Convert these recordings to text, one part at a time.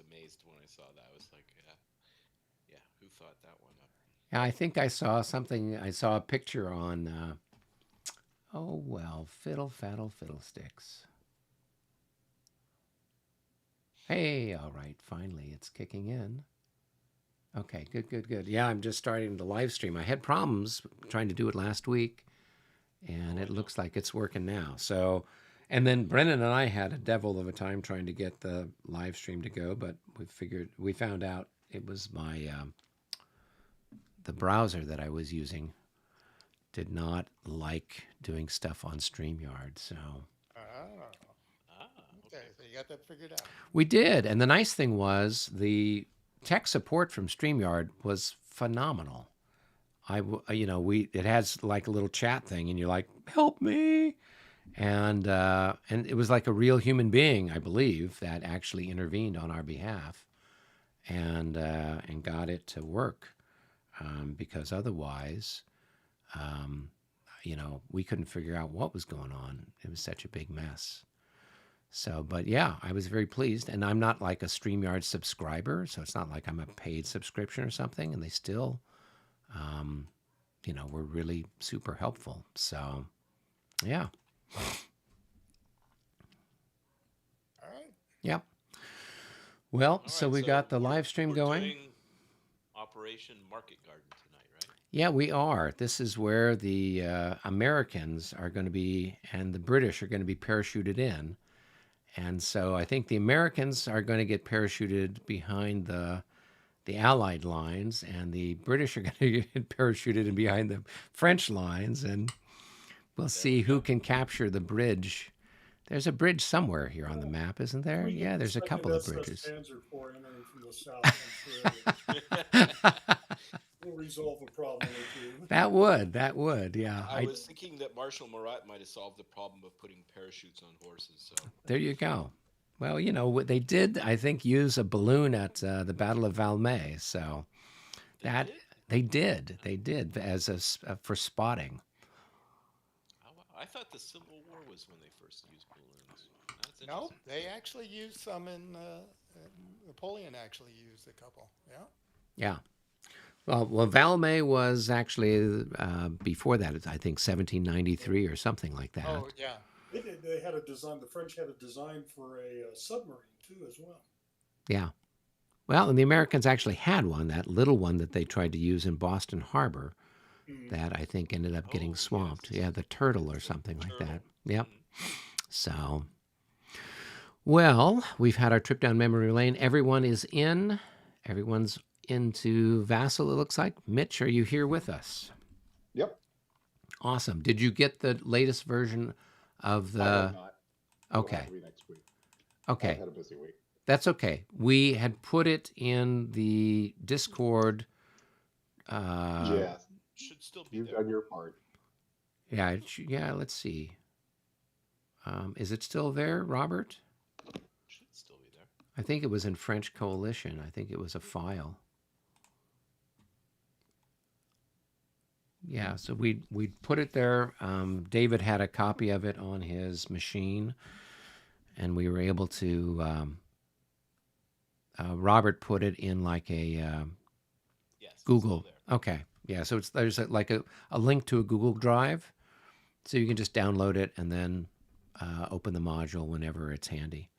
amazed when I saw that. I was like, yeah, who thought that one up? Yeah, I think I saw something. I saw a picture on. Oh well, fiddle faddle fiddlesticks. Hey, all right, finally it's kicking in. Okay, good, good, good. Yeah, I'm just starting the live stream. I had problems trying to do it last week, and Oh, I it know. looks like it's working now. So, and then Brennan and I had a devil of a time trying to get the live stream to go, but we found out it was my the browser that I was using did not like doing stuff on StreamYard. So Oh, Ah, okay. okay. So you got that figured out. we did, and the nice thing was the tech support from StreamYard was phenomenal. We it has like a little chat thing, and you're like, help me, and it was like a real human being, I believe, that actually intervened on our behalf and got it to work, because otherwise, um, we couldn't figure out what was going on. It was such a big mess. So, but yeah, I was very pleased, and I'm not like a StreamYard subscriber, so it's not like I'm a paid subscription or something, and they still, um, were really super helpful. So, yeah, All right. yeah. Well, All so right, we so got the live stream we're going. doing Operation Market Garden tonight, right? Yeah, we are. This is where the Americans are going to be, and the British are going to be parachuted in. And so I think the Americans are going to get parachuted behind the Allied lines, and the British are going to get parachuted in behind the French lines, and we'll There see we who go. can capture the bridge. There's a bridge somewhere here on the Well, map, isn't if there? we get Yeah, the there's a second couple of SS bridges. Panzer Corps entering from the south, I'm sure we'll resolve a problem or two. That would, yeah. I was thinking that Marshal Murat might have solved the problem of putting parachutes on horses. So There you go. Well, what they did, I think, use a balloon at the Battle of Valmy. So they that did. they did as for spotting. Oh, wow. I thought the Civil War was when they first used balloons. That's No, interesting. they actually used some in. Napoleon actually used a couple. Yeah. Yeah. Well, Valmy was actually before that. I think 1793 or something like Oh, that. yeah. They did. They had a design. The French had a design for a submarine too, as well. Yeah. Well, and the Americans actually had one, that little one that they tried to use in Boston Harbor, Mm. that I think ended up getting Oh, swamped. yes. Yeah, the Turtle or The something like that. turtle. Yep. Hmm. So, well, we've had our trip down memory lane. Everyone is in. Everyone's into Vassal, it looks like. Mitch, are you here with us? Yep, Awesome. Did you get the latest version of I have the. not. It'll have Okay. to be next week. I've Okay. had a busy week. That's okay. We had put it in the Discord. Uh, Yes, Should still be you've there. done your part. yeah, yeah, let's see. Is it still there, Robert? Should still be there. I think it was in French Coalition. I think it was a file. Yeah, so we put it there. David had a copy of it on his machine, and we were able to. Robert put it in like a Yes, it's still Google. there. Okay, yeah. So there's like a link to a Google Drive, so you can just download it and then open the module whenever it's handy.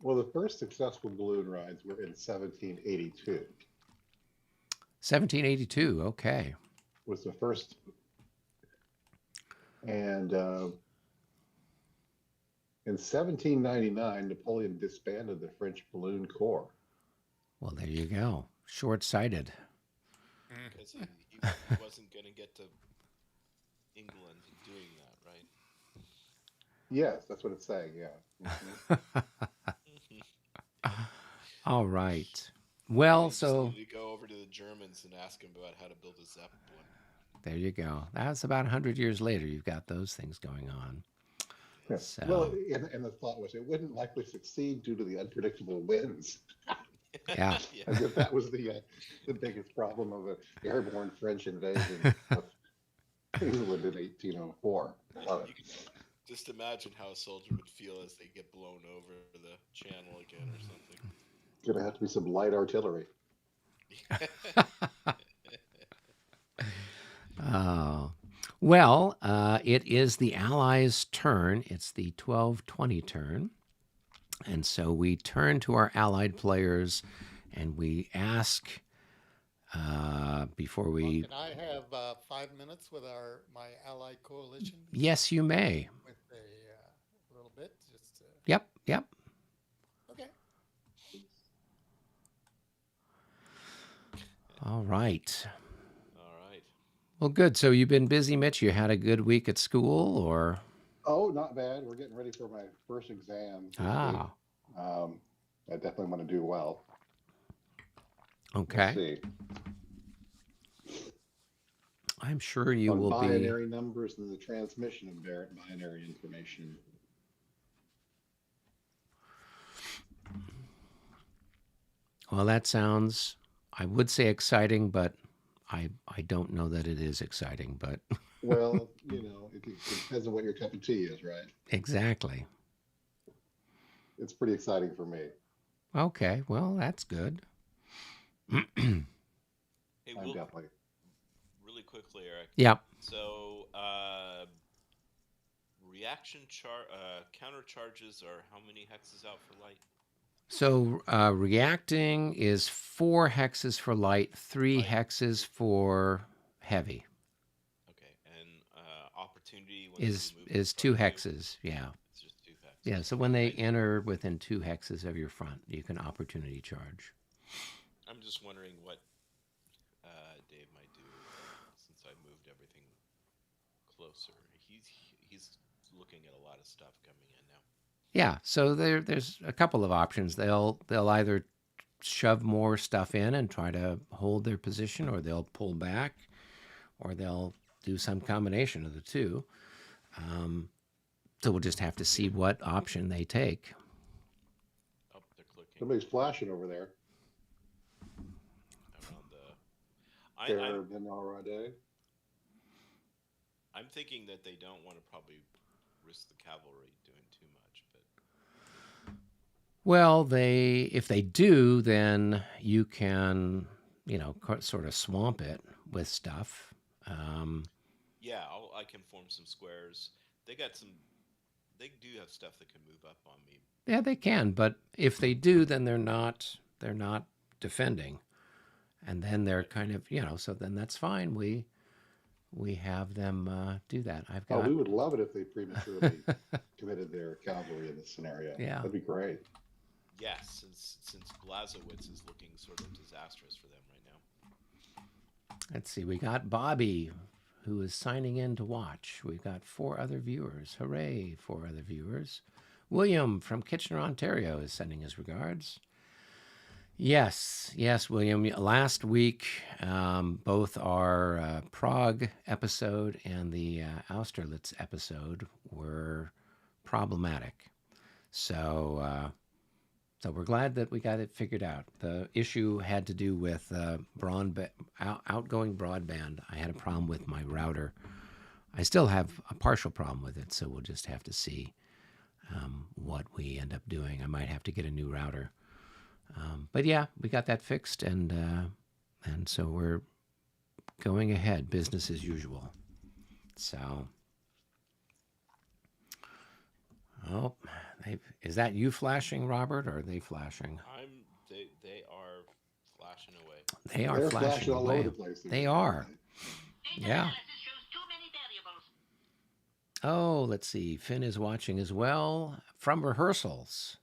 Well, the first successful balloon rides were in 1782. 1782. Okay. Was the first, and in 1799, Napoleon disbanded the French Balloon Corps. Well, there you go. Short-sighted. Because he wasn't going to get to England in doing that, right? Yes, that's what it's saying. Yeah. All right. Yeah, Well, you just so need to go over to the Germans and ask them about how to build a Zeppelin. there you go. That's about 100 years later. You've got those things going on. Yeah. Well, So, and the thought was it wouldn't likely succeed due to the unpredictable winds, yeah. Yeah. as if that was the biggest problem of an airborne French invasion of England in 1804. Love You it. can just imagine how a soldier would feel as they get blown over the channel again or something. Gonna have to be some light artillery. Oh. Well, it is the Allies' turn. It's the 12-20 turn. And so we turn to our Allied players and we ask before Well, we. can I have 5 minutes with my allied coalition Yes, you may. with a little bit? Just Yep, yep. okay. All right. All right. Well, good. So you've been busy, Mitch. You had a good week at school, or? Oh, not bad. We're getting ready for my first exam this week. Ah, I definitely want to do well. okay. Let's see. I'm sure you On will be. binary numbers and the transmission of binary information. Well, that sounds, I would say exciting, but I don't know that it is exciting, but Well, it depends on what your cup of tea is, right? exactly. It's pretty exciting for me. Okay, well, that's good. Hey, I'm Will, definitely. really quickly, Eric. Yeah. So, counter charges are how many hexes out for light? So reacting is 4 hexes for light, 3 Light. hexes for heavy. Okay, and opportunity when Is they move 2 in front of you? hexes. Yeah. It's just 2 hexes. Yeah. So when they Okay. enter within 2 hexes of your front, you can opportunity charge. I'm just wondering what Dave might do since I moved everything closer. He's looking at a lot of stuff coming in now. Yeah. So there's a couple of options. They'll either shove more stuff in and try to hold their position, or they'll pull back, or they'll do some combination of the two. So we'll just have to see what option they take. Oh, they're clicking Somebody's flashing over there. around the. There, then already. I'm thinking that they don't want to probably risk the cavalry doing too much, but Well, if they do, then you can, sort of swamp it with stuff. yeah, I can form some squares. They do have stuff that can move up on me. Yeah, they can, but if they do, then they're not defending, and then they're kind of, so then that's fine. We have them do that. I've Oh, got. we would love it if they prematurely committed their cavalry in this scenario. Yeah. That'd be great. Yes, since Blazowitz is looking sort of disastrous for them right now. Let's see. We got Bobby, who is signing in to watch. We've got 4 other viewers. Hooray, 4 other viewers. William from Kitchener, Ontario is sending his regards. Yes, William. Last week, both our Prague episode and the Austerlitz episode were problematic. So we're glad that we got it figured out. The issue had to do with outgoing broadband. I had a problem with my router. I still have a partial problem with it, so we'll just have to see what we end up doing. I might have to get a new router. But yeah, we got that fixed, and so we're going ahead, business as usual. So, is that you flashing, Robert, or are they flashing? They are flashing away. They are They're flashing all away. over the place. They are. Yeah. Oh, let's see. Finn is watching as well from rehearsals.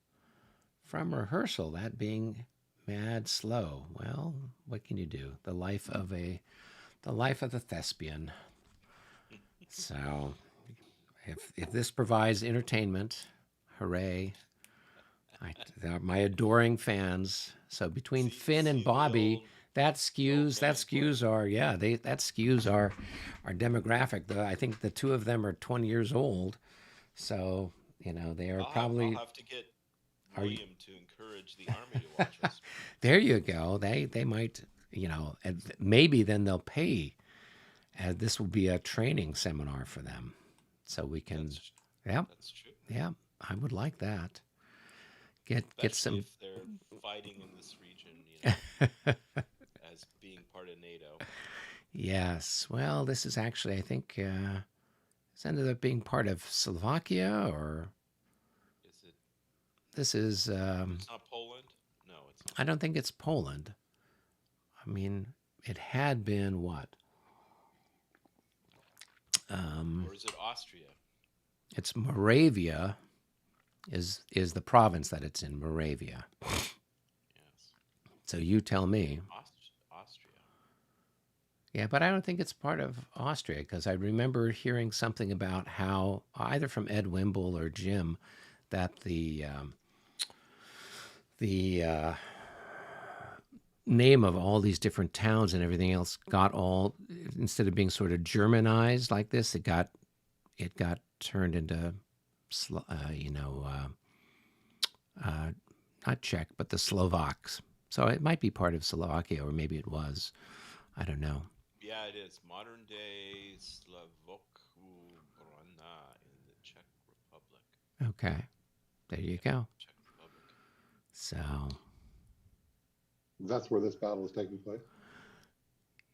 From rehearsal, that being mad slow. Well, what can you do? The life of the thespian. So, if this provides entertainment, hooray! My adoring fans. So between Finn and Bobby, that skews our demographic. I think the 2 of them are 20 years old, so they are probably. I'll have to get William to encourage the army to watch us. There you go. They might, and maybe then they'll pay. This will be a training seminar for them, so we can. That's true. Yeah, I would like that. Get some. If they're 5 fighting in this region, you know, as being part of NATO. Yes. Well, this is actually, I think, it's ended up being part of Slovakia, or Is it? this is, It's not Poland. No, it's I not. don't think it's Poland. I mean, it had been what? Or is it Austria? It's Moravia is the province that it's in, Moravia. Yes. So you tell me. Austria. Yeah, but I don't think it's part of Austria, because I remember hearing something about how, either from Ed Wimble or Jim, that the name of all these different towns and everything else got all, instead of being sort of Germanized like this, it got turned into, not Czech, but the Slovaks. So it might be part of Slovakia, or maybe it was. I don't know. Yeah, it is. Modern day Slavok Brana in the Czech Republic. Okay, there you go. Czech Republic. So That's where this battle is taking place.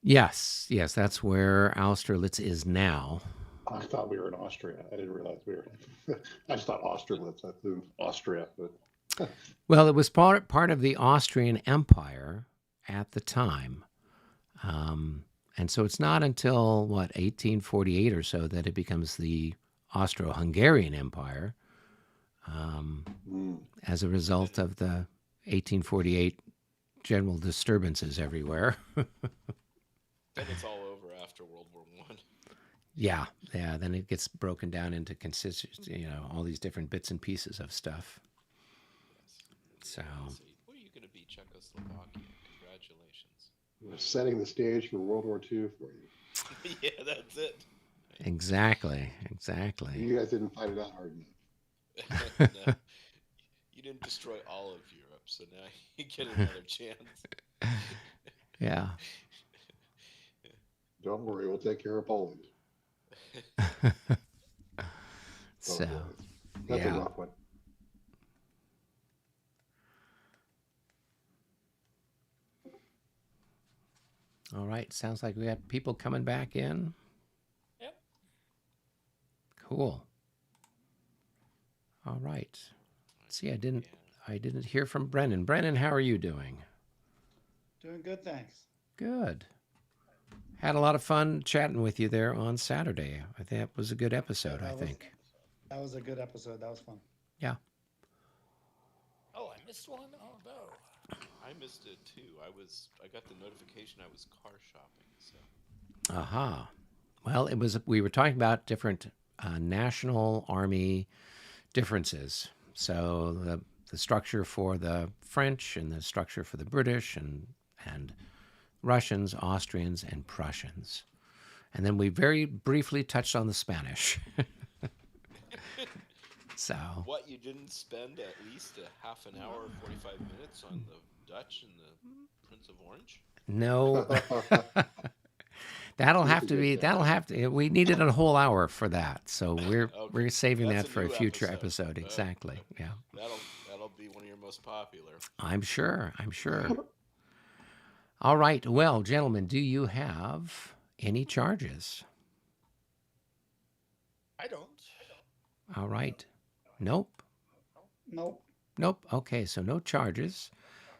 yes, that's where Austerlitz is now. I thought we were in Austria. I didn't realize we were. I just thought Austerlitz. I assumed Austria, but Well, it was part of the Austrian Empire at the time. And so it's not until, 1848 or so, that it becomes the Austro-Hungarian Empire, as a result of the 1848 general disturbances everywhere. Then it's all over after World War One. Yeah, then it gets broken down into all these different bits and pieces of stuff. So, What are you going to be, Czechoslovakia? Congratulations. we're setting the stage for World War II for you. Yeah, that's it. exactly. You guys didn't fight it out hard enough. No, you didn't destroy all of Europe, so now you get another chance. Yeah. Don't worry, we'll take care of Poland. So, That's yeah. a rough one. All right. Sounds like we have people coming back in. Yep. Cool. All right. See, I didn't hear from Brennan. Brennan, how are you doing? Doing good, thanks. Good. Had a lot of fun chatting with you there on Saturday. I think that was a good episode, I think. That was a good episode. That was fun. Yeah. Oh, I missed one? Oh, no. I missed it too. I got the notification I was car shopping. So. Aha. Well, we were talking about different national army differences. So the structure for the French and the structure for the British and Russians, Austrians, and Prussians. And then we very briefly touched on the Spanish. So. What, you didn't spend at least a half an hour, 45 minutes on the Dutch and the Prince of Orange? No. That'll have to, we needed a whole hour for that. So we're saving That's that for a new future episode. Exactly. Yeah. That'll be one of your most popular. I'm sure. All right. Well, gentlemen, do you have any charges? I don't. All right. Nope. Nope. Okay, so no charges.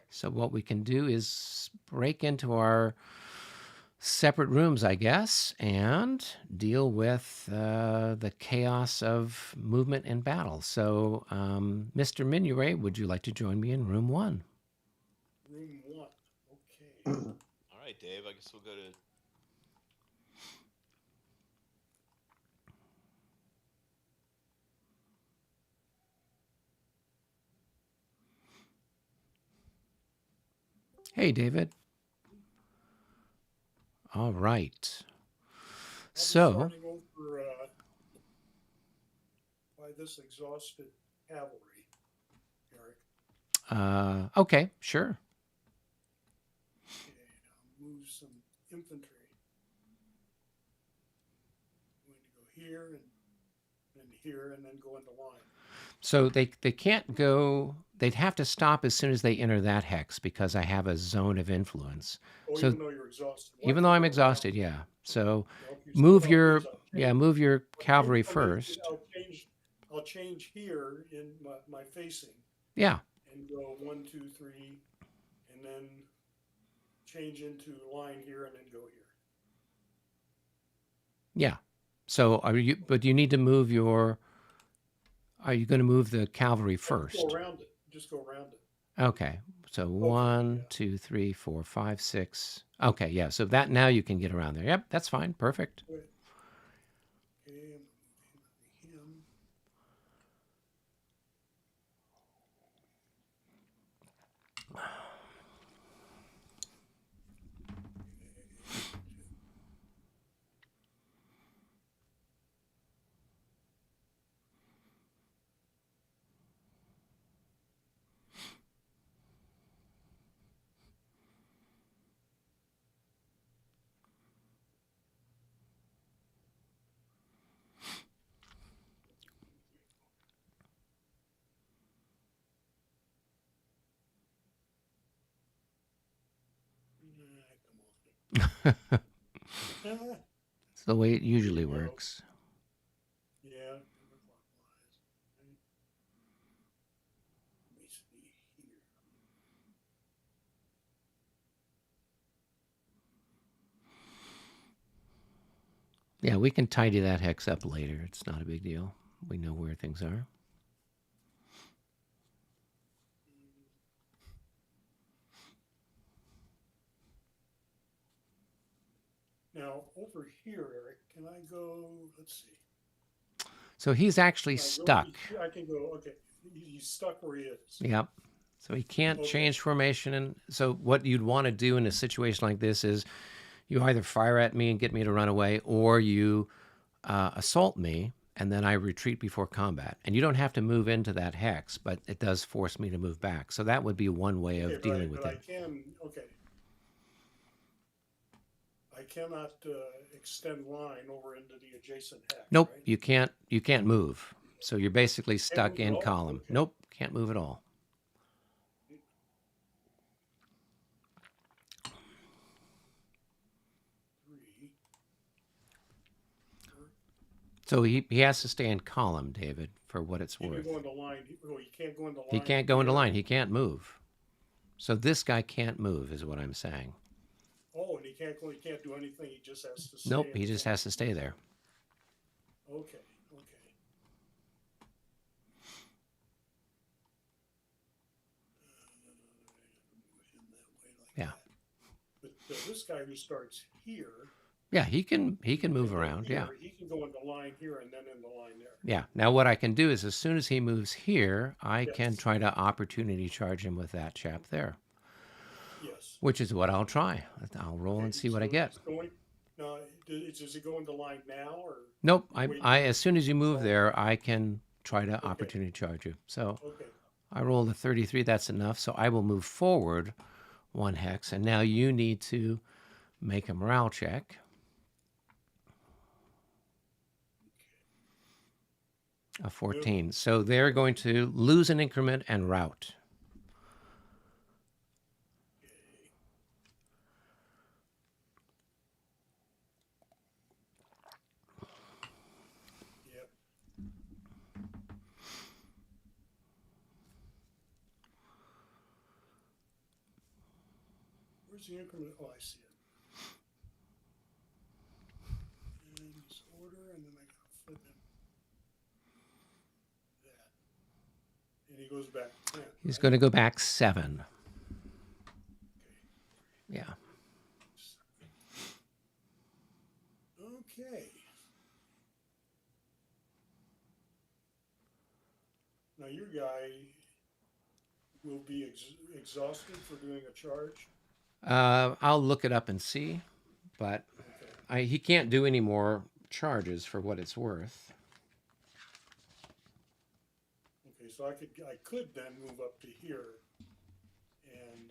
So what we can do is break into our separate rooms, I guess, and deal with the chaos of movement and battle. So, Mr. Minuret, would you like to join me in room 1? Room 1. Okay. All right, Dave, I guess we'll go to... Hey, David. All right. So, Starting over by this exhausted cavalry, Eric. okay, sure. Okay, now move some infantry. I'm going to go here and here, and then go into line. So they can't go they'd have to stop as soon as they enter that hex because I have a zone of influence. Oh, So even though you're exhausted. even though I'm exhausted, yeah. So Nope, you move still your don't. move your I'll cavalry change- okay, first. I'll change here in my facing Yeah. and go 1, 2, 3, and then change into line here and then go here. Yeah. So but you need to move are you going to move the cavalry first? Just go around it. Just go around it. Okay. So 1, yeah. 2, 3, 4, 5, 6. Okay, yeah. So that now you can get around there. Yep, that's fine. Perfect. Wait. Okay, him. Come on. It's the way it usually works. Yeah. Counterclockwise. Okay. Let me see here. Yeah, we can tidy that hex up later. It's not a big deal. We know where things are. Now, over here, Eric, can I go, let's see. So he's actually Can I go- stuck. I can go, okay. He's stuck where he is. Yep. So he can't Okay. change formation. And so what you'd want to do in a situation like this is you either fire at me and get me to run away, or you assault me, and then I retreat before combat. And you don't have to move into that hex, but it does force me to move back. So that would be one way of Okay, dealing with but it. I can, okay. I cannot extend line over into the adjacent hex. Nope, right? you can't move. So you're basically stuck move at in all? column. Okay. Nope, can't move at all. Three. So he has to stay in column, David, for what it's He can worth. go into line. Oh, he can't go into line. He can't go into here. line. He can't move. So this guy can't move, is what I'm saying. Oh, and he can't go. He can't do anything. He just has to stay. Nope, in he the just same- has to stay there. Okay. Yeah. But this guy who starts here. Yeah, he can move and then around. Yeah. here, he can go into line here and then in the line there. Yeah. Now what I can do is as soon as he moves here, I can Yes. try to opportunity charge him with that chap there, Yes. which is what I'll try. I'll roll and see what I So get. it's going, now, does it go into line now or? Nope. Wait. I as soon as you move there, I can try to opportunity charge you. So Okay. I rolled a 33. That's enough. So I will move forward one hex, and now you need to make a morale check. A 14. So they're going to lose an increment and rout. Yep. Where's the increment? Oh, I see it. And disorder, and then I gotta flip him. That. And he goes back 10. He's right? going to go back 7. Yeah. Okay. Now your guy will be exhausted for doing a charge. I'll look it up and see, but Okay. he can't do any more charges for what it's worth. Okay, so I could then move up to here and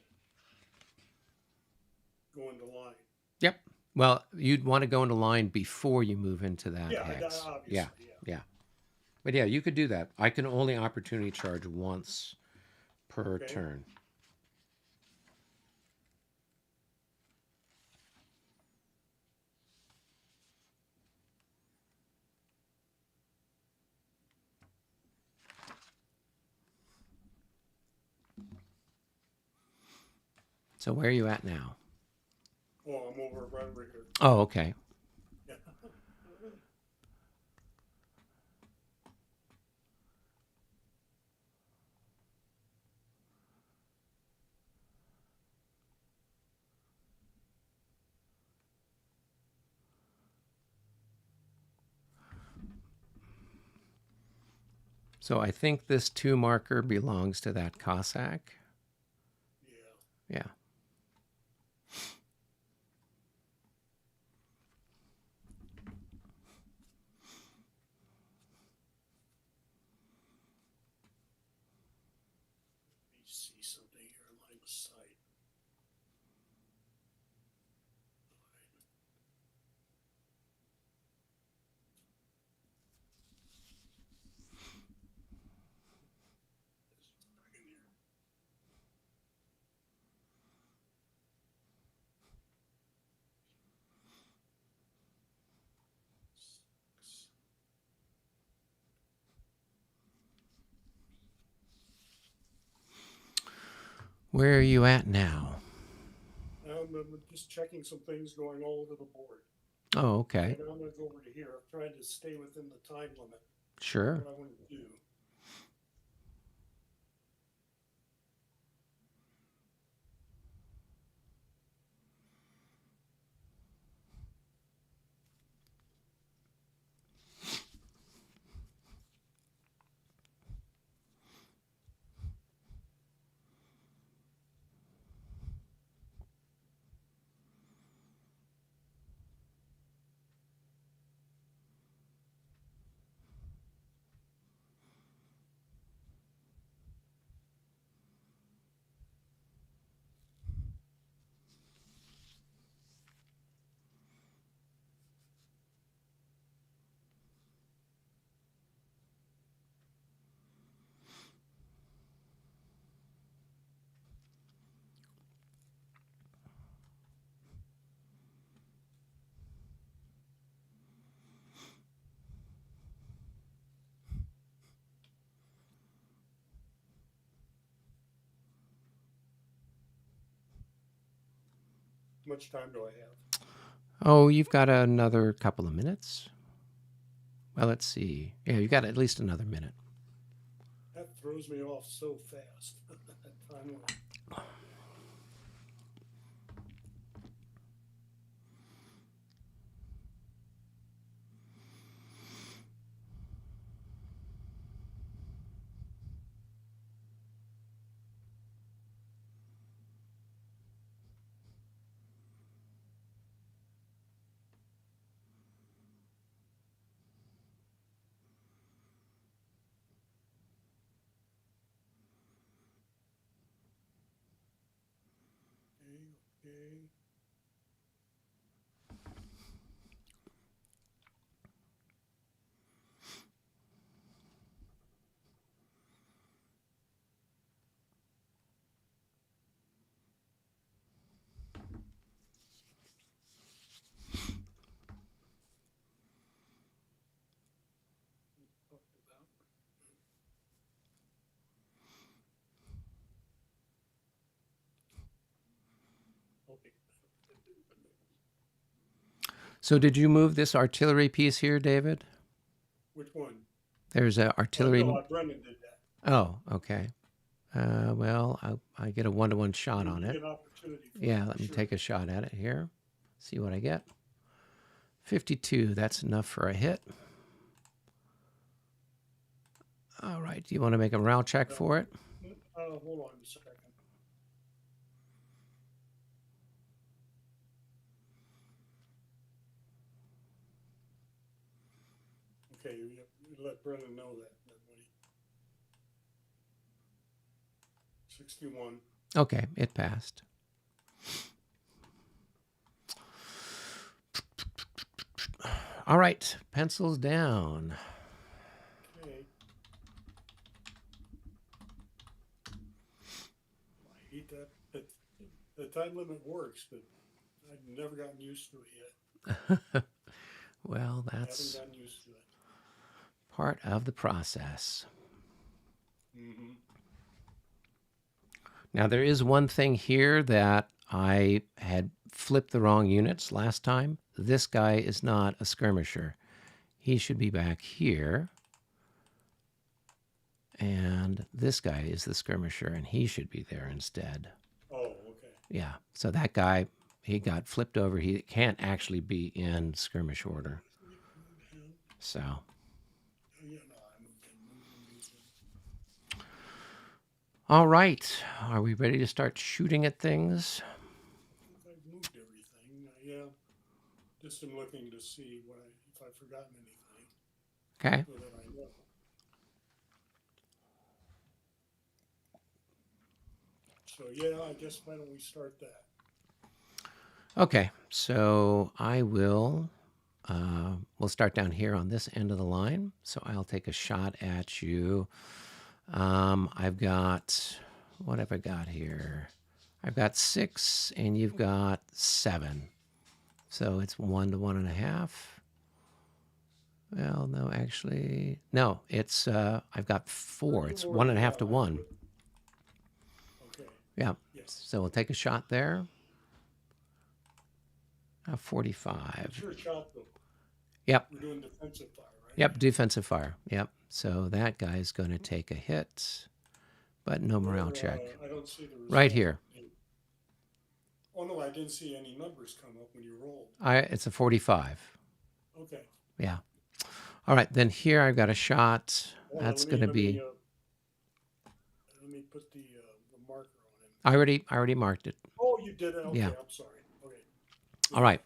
go into line. Yep. Well, you'd want to go into line before you move into that Yeah, hex. obviously. Yeah. Yeah. But yeah, you could do that. I can only opportunity charge once per Okay. turn. So where are you at now? Oh, I'm over Rodriguez. Oh, okay. Yeah. So I think this 2 marker belongs to that Cossack. Yeah. Yeah. Let me see something here. Line of sight. Where are you at now? I'm just checking some things going all over the board. Oh, okay. And I'm going to go over to here. I'm trying to stay within the time limit. Sure. What I want to do. How much time do I have? Oh, you've got another couple of minutes. Well, let's see. Yeah, you've got at least another minute. That throws me off so fast. That timeline. Okay. Okay. So did you move this artillery piece here, David? Which one? There's an artillery. No, Brendan did that. Oh, okay. Well, I get a 1-to-1 shot on it. An opportunity for Yeah, it, let me sure. take a shot at it here. See what I get. 52. That's enough for a hit. All right. Do you want to make a round check for it? Hold on a second. Okay, you let Brendan know that, buddy. 61. Okay, it passed. All right, pencils down. Okay. The time limit works, but I've never gotten used to it yet. Well, I haven't that's gotten used to it. part of the process. Mm-hmm. Now, there is one thing here that I had flipped the wrong units last time. This guy is not a skirmisher. He should be back here. And this guy is the skirmisher, and he should be there instead. Oh, okay. Yeah, so that guy, he got flipped over. He can't actually be in skirmish order. So, Yeah, no, I moved him. all right. Are we ready to start shooting at things? I think I've moved everything. Yeah, just am looking to see if I've forgotten anything. Okay. So that I know. So yeah, I guess why don't we start that? Okay, so I will, we'll start down here on this end of the line. So I'll take a shot at you. I've got, what have I got here? I've got 6 and you've got 7. So it's 1 to 1.5. Well, no, actually, no, it's, I've got 4. It's 1.5 to 1. Okay. Yeah. Yes. So we'll take a shot there. 45. Sure shot though. Yep. We're doing defensive fire, right? Yep. Defensive fire. Yep. So that guy's going to take a hit, but no morale check. I don't see the result. Right here. Oh no, I didn't see any numbers come up when you rolled. It's a 45. Okay. Yeah. All right. Then here I've got a shot. Hold on, That's let going to be. Let me put the marker on him. I already marked it. Oh, you did it. Okay, Yeah. I'm sorry. Okay. All right.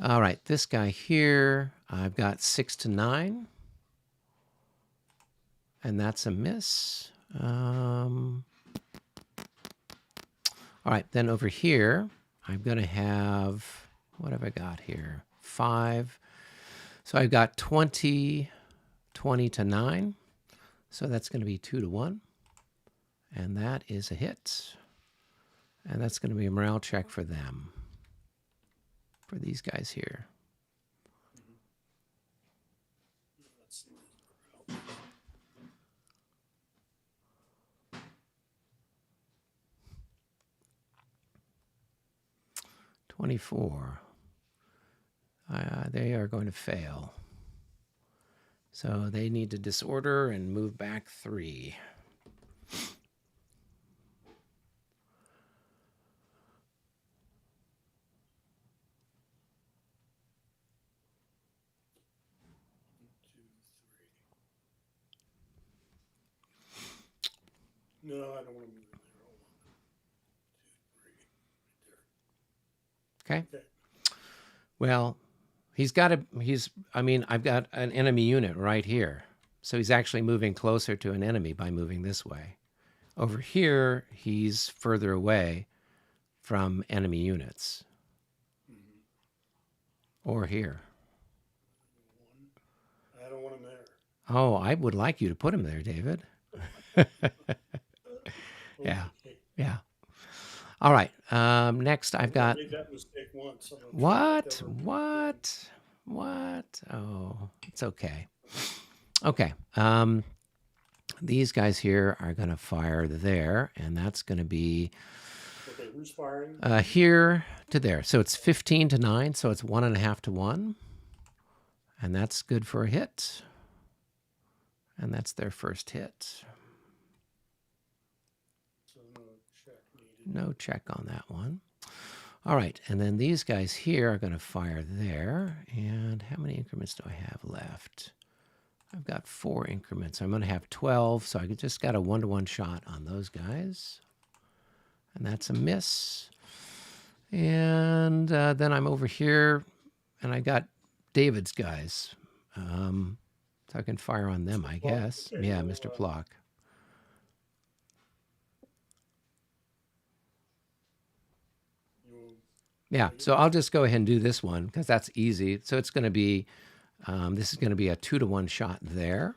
All right. This guy here, I've got 6 to 9. And that's a miss. All right. Then over here, I'm going to have, what have I got here? 5. So I've got 20 to 9. So that's going to be 2 to 1. And that is a hit. And that's going to be a morale check for them. For these guys here. Let's see. 24. They are going to fail. So they need to disorder and move back 3. No, I don't want to move in there. Hold on. 2, 3, right Okay. there. Okay. Well, I've got an enemy unit right here. So he's actually moving closer to an enemy by moving this way. Over here, he's further away from enemy units. Or here. I don't want him there. Oh, I would like you to put him there, David. Yeah. Okay. Yeah. All right. Next, I've got. I made that mistake once. I'm not sure What? if I'll ever do it What? Oh, it's okay. Okay. These guys here are going to fire there, and that's going to be again. Okay, who's firing? here to there. So it's 15 to 9, so it's 1.5 to 1. And that's good for a hit. And that's their first hit. So no check needed. No check on that one. All right, and then these guys here are going to fire there. And how many increments do I have left? I've got 4 increments. I'm going to have 12, so I just got a 1-to-1 shot on those guys. And that's a miss. And then I'm over here, and I got David's guys. So I can fire on them, I guess. Okay, Yeah, well, Mr. Plock. Yeah, so I'll just go ahead and do this one because that's easy. So it's going to be, this is going to be a 2-to-1 shot there.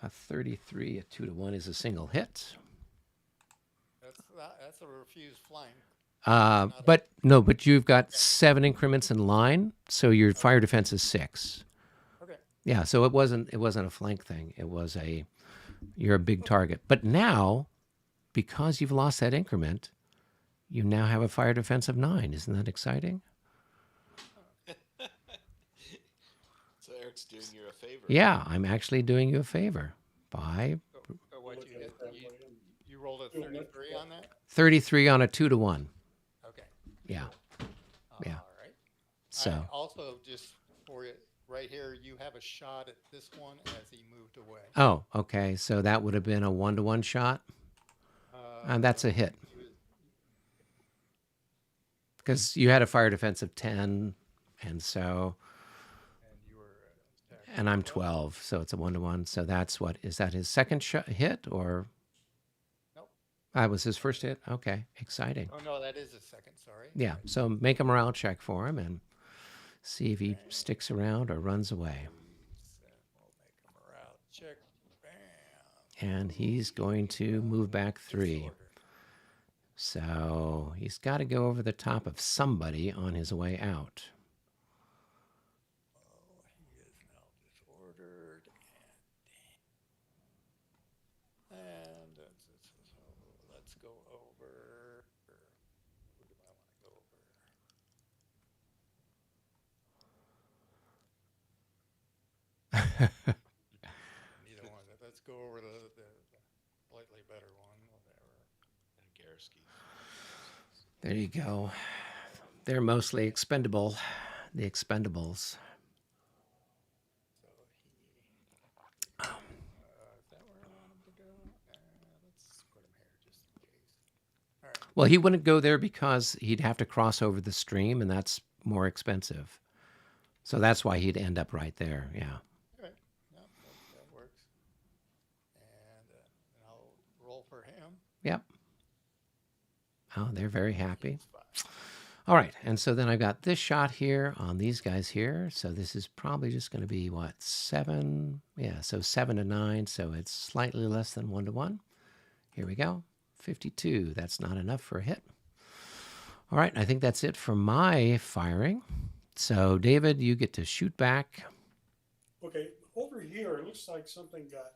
A 33, a 2-to-1 is a single hit. That's a refused flank. Not a- But you've got 7 increments in line, so your fire defense is 6. Okay. Yeah, so it wasn't a flank thing. It was you're a big target. But now, because you've lost that increment, you now have a fire defense of 9. Isn't that exciting? So Eric's doing you a favor. Yeah, I'm actually doing you a favor by So what Look you at did, it that way. you rolled a Doing it. 33 on that? 33 on a 2-to-1. Okay. Yeah. Yeah. All right. So Also, just for it, right here, you have a shot at this one as he moved away. oh, okay. So that would have been a 1-to-1 shot. And that's a hit He was- because you had a fire defense of 10, and so and you were attacked. and I'm 12, so it's a 1-to-1. So that's what is that his second hit or? Nope. That was his first hit. Okay, exciting. Oh no, that is a second. Sorry. Yeah. So make a morale check for him and see if he sticks around or runs away. And we'll make a morale check. Bam. And he's going to move back 3. Disorder. So he's got to go over the top of somebody on his way out. Oh, he is now disordered. And let's go over. Who do I want to go over? Neither one. Let's go over the slightly better one. Whatever. Garrisky. There you go. They're mostly expendable. The expendables. So he. Is that where I want him to go? Let's put him here just in case. All right. Well, he wouldn't go there because he'd have to cross over the stream, and that's more expensive. So that's why he'd end up right there. Yeah. All right. Yep, that works. And I'll roll for him. Yep. Oh, they're very happy. It's 5. All right. And so then I've got this shot here on these guys here. So this is probably just going to be what, 7? Yeah. So 7 to 9. So it's slightly less than 1-to-1. Here we go. 52. That's not enough for a hit. All right. I think that's it for my firing. So David, you get to shoot back. Okay, over here, it looks like something got.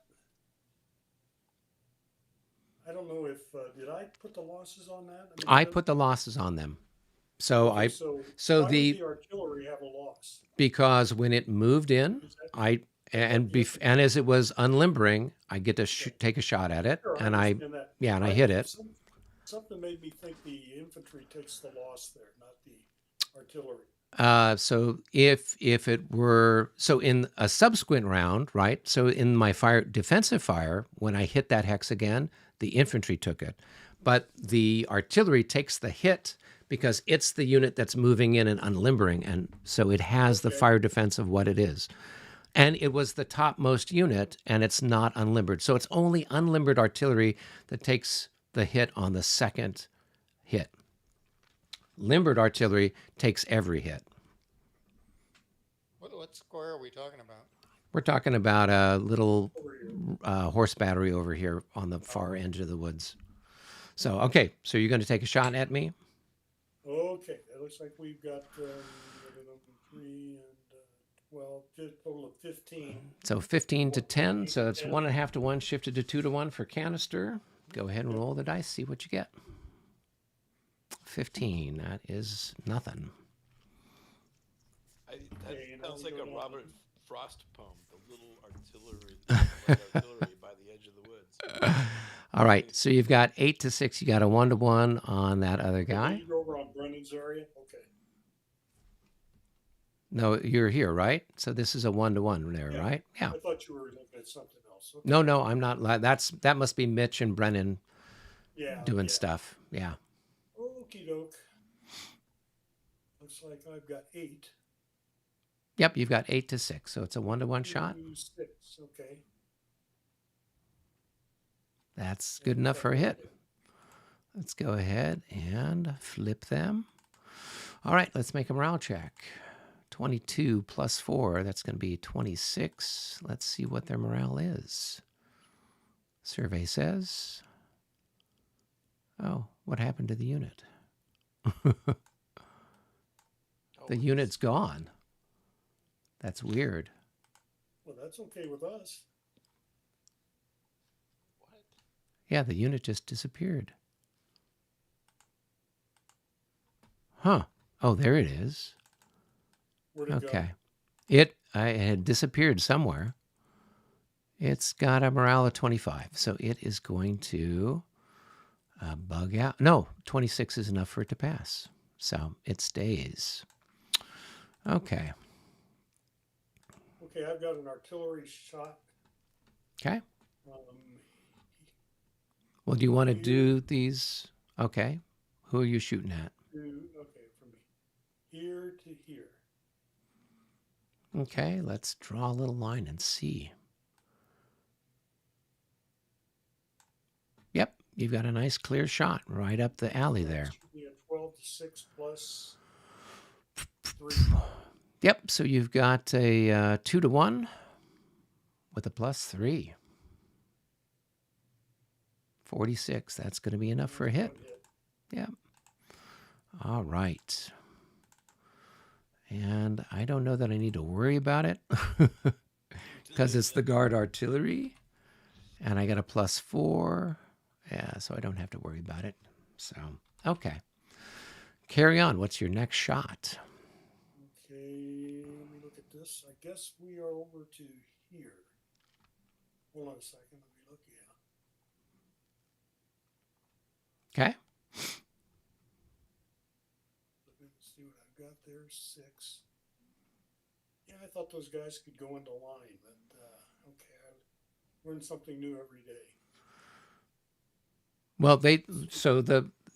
I don't know if did I put the losses on that? I put the losses on them. So okay, so why would the artillery have a loss? because when it moved in, Is that- and as it was unlimbering, I get to take a shot at it, Sure, and I understand that. and I hit it. Something made me think the infantry takes the loss there, not the artillery. So if it were in a subsequent round, right? So in my defensive fire, when I hit that hex again, the infantry took it, but the artillery takes the hit because it's the unit that's moving in and unlimbering, and so it has the fire defense of what it is. And it was the topmost unit, and it's not unlimbered. So it's only unlimbered artillery that takes the hit on the second hit. Limbered artillery takes every hit. What square are we talking about? We're talking about a little Over here. horse battery over here on the far edge of the woods. So, okay, so you're going to take a shot at me? Okay, it looks like we've got 3 and 12, total of 15. So 15 to 10, so it's 1.5 to 1, shifted to 2 to 1 for canister. Go ahead and roll the dice, see what you get. 15, that is nothing. That Okay, now sounds we like go a down Robert Frost poem, The Little Artillery by the Edge of the Woods. All right, so you've got 8 to 6, you got a 1 to 1 on that other guy. You're over on Brennan's area? Okay. No, you're here, right? So this is a 1 to 1 there, Yeah. right? Yeah. I thought you were looking at something else. Okay. No, I'm not. That must be Mitch and Brennan Yeah. doing yeah. stuff. Yeah. Okie doke. Looks like I've got 8. Yep, you've got 8 to 6, so it's a 1 to 1 shot. 2, 6. Okay. That's good enough for a hit. Let's go ahead and flip them. All right, let's make a morale check. 22 plus 4, that's going to be 26. Let's see what their morale is. Survey says Oh, what happened to the unit? Oh, The unit's gone. That's weird. Well, that's okay with us. What? Yeah, the unit just disappeared. Huh. Oh, there it is. Where'd it go? Okay. I had disappeared somewhere. It's got a morale of 25, so it is going to bug out. No, 26 is enough for it to pass. So it stays. Okay. Okay, I've got an artillery shot. Okay. Um, Well, do you want to do these? Okay. Who are you shooting at? okay, from here to here. Okay, let's draw a little line and see. Yep, you've got a nice clear shot right up the alley there. Should be a 12 to 6 plus 3. Yep, so you've got a 2 to 1 with a plus 3. 46, that's going to be enough for a hit. Yep. All right. And I don't know that I need to worry about it because it's the guard artillery. And I got a plus 4. Yeah, so I don't have to worry about it. So, okay. Carry on. What's your next shot? Okay, let me look at this. I guess we are over to here. Hold on a second. Let me look. Yeah. Okay. Let me see what I've got there. 6. Yeah, I thought those guys could go into line, but okay. I learn something new every day. Well,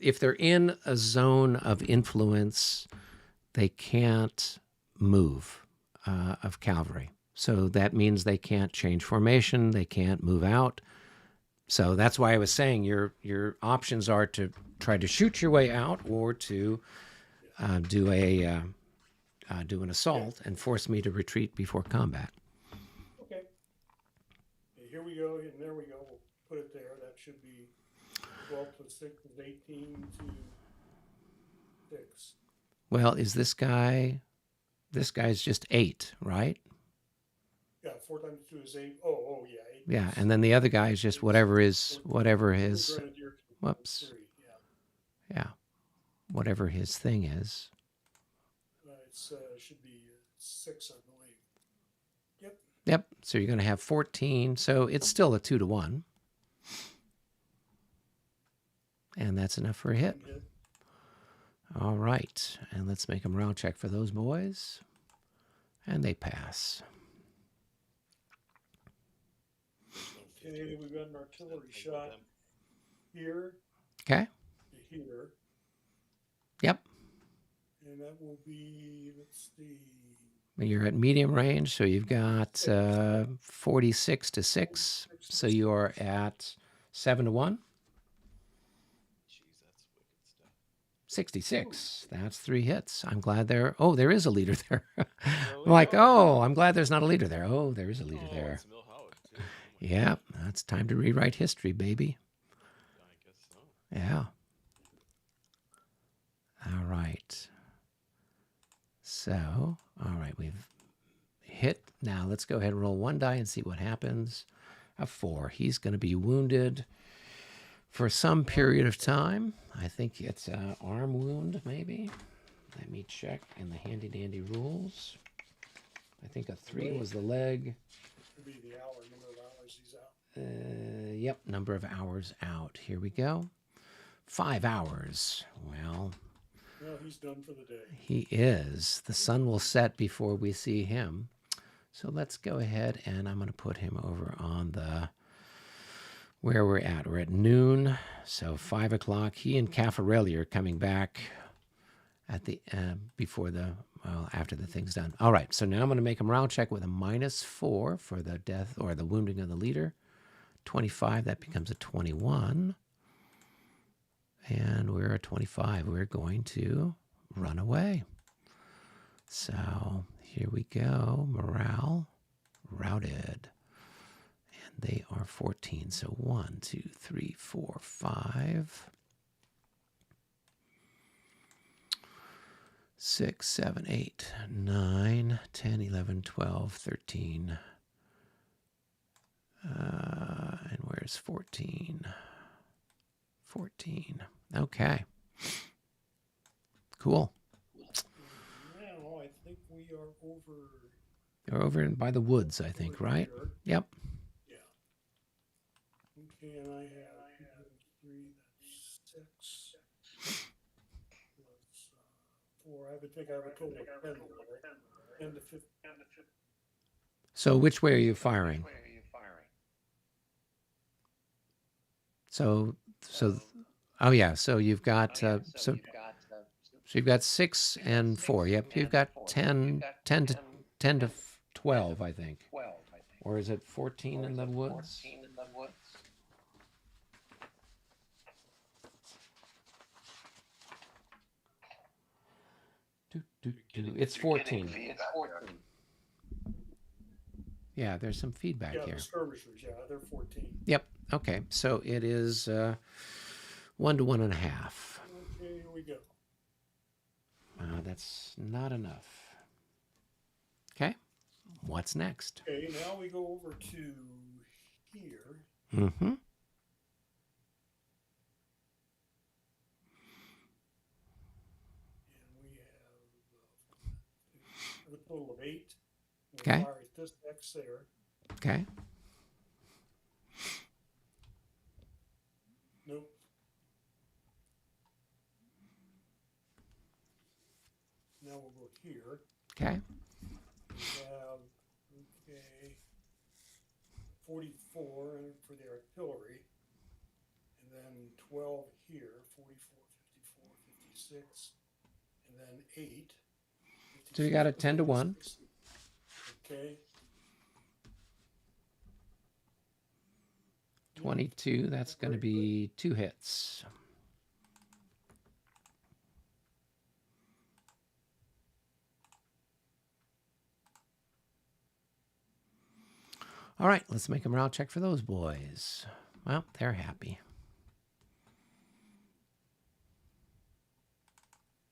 if they're in a zone of influence, they can't move of cavalry. So that means they can't change formation. They can't move out. So that's why I was saying your options are to try to shoot your way out or to do an assault and force me to retreat before combat. Okay. Here we go, and there we go. We'll put it there. That should be 12 plus 6 is 18 to 6. Well, is this guy's just 8, right? Yeah, 4 times 2 is 8. Oh, yeah. 8 Yeah, plus and then the other guy is just whatever his, Grenadier whoops. 3, yeah. Whatever his thing is. It's should be 6, I believe. Yep. Yep, so you're going to have 14, so it's still a 2 to 1. And that's enough for a hit. All right, and let's make a morale check for those boys. And they pass. Okay, we've got an artillery shot here Okay. to here. Yep. And that will be, let's see. You're at medium range, so you've got 46 to 6. So you are at 7 to 1. Jeez, that's wicked stuff. 66. That's 3 hits. I'm glad there is a leader there. I'm Really? like, I'm glad there's not a leader there. Oh, there is a leader there. It's Mill Howard, too. Oh my Yeah, that's time to rewrite history, baby. God, I guess so. Yeah. All right. So, all right, we've hit. Now let's go ahead and roll 1 die and see what happens. A 4. He's going to be wounded for some period of time. I think it's an arm wound, maybe. Let me check in the handy dandy rules. I think a 3 was the leg. Could be the hour, number of hours he's out. Yep, number of hours out. Here we go. 5 hours. Well, He's done for the day. he is. The sun will set before we see him. So let's go ahead and I'm going to put him over on where we're at. We're at noon. So 5 o'clock. He and Caffarelli are coming back at the after the thing's done. All right. So now I'm going to make a morale check with a -4 for the death or the wounding of the leader. 25. That becomes a 21. And we're at 25. We're going to run away. So here we go. Morale routed. And they are 14. So 1, 2, 3, 4, 5. 6, 7, 8, 9, 10, 11, 12, 13. And where's 14? 14. Okay. Cool. Now I think we are over. You're over by the woods, I think, right? Here. Yep. Yeah. Okay, and I have 3, that's 6. Plus 4. I would think I have a total of 10 there. 10 to 15. So which way are you firing? So, oh yeah. So you've got so you've got 6 and 4. Yep. You've got 10 to 12, I think. Or is it 14 in the woods? It's 14. Yeah, there's some feedback Yeah, here. the skirmishers, yeah, they're 14. Yep. Okay. So it is 1 to 1.5. Okay, here we go. That's not enough. Okay. What's next? Okay, now we go over to here. Mm-hmm. And we have a total of 8. We'll Okay. fire at this X there. Okay. Nope. Now we'll go here. Okay. We have, 44 for the artillery. And then 12 here, 44, 54, 56. And then 8. So you got a 10 to 1. Okay. 22. That's going to be 2 hits. All right, let's make a morale check for those boys. Well, they're happy.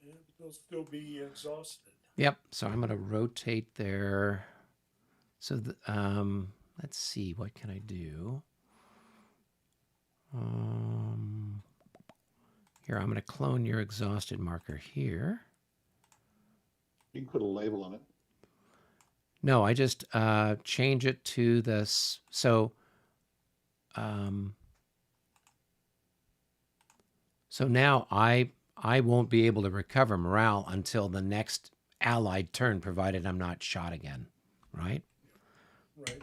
Yeah, but they'll still be exhausted. Yep. So I'm going to rotate their. So let's see. What can I do? Here, I'm going to clone your exhausted marker here. You can put a label on it. No, I just change it to this. So now I won't be able to recover morale until the next allied turn, provided I'm not shot again, right? Right.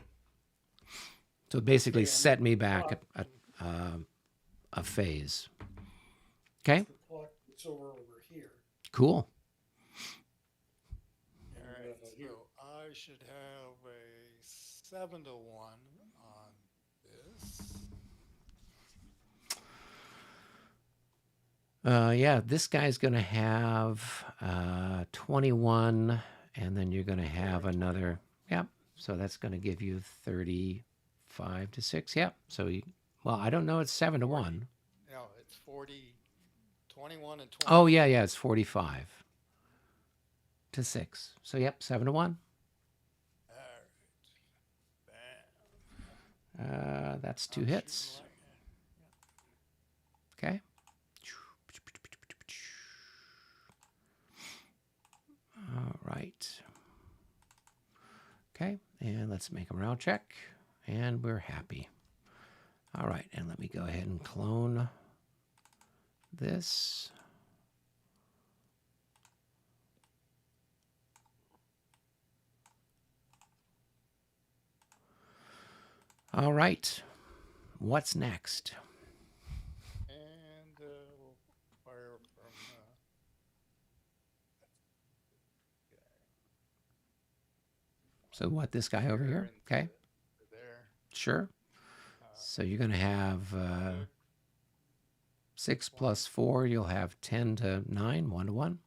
So it basically Yeah. set me back a phase. Okay, The clock gets over here. cool. All right, so I should have a 7 to 1 on this. Yeah, this guy's going to have 21, and then you're going to have another. Yep. So that's going to give you 35 to 6. Yep. So well, I don't know. It's 7 to 1. No, it's 40, 21 and 20. Oh yeah, it's 45 to 6. So yep, 7 to 1. All right. Bam. That's 2 I'm hits. shooting Okay. All right. Okay, and let's make a morale check, and we're happy. All right, and let me go ahead and clone this. All right, what's next? And we'll fire from So what, this guy over here? Okay, there. sure. So you're going to have 6 plus 4, you'll have 10 to 9, 1 to 1.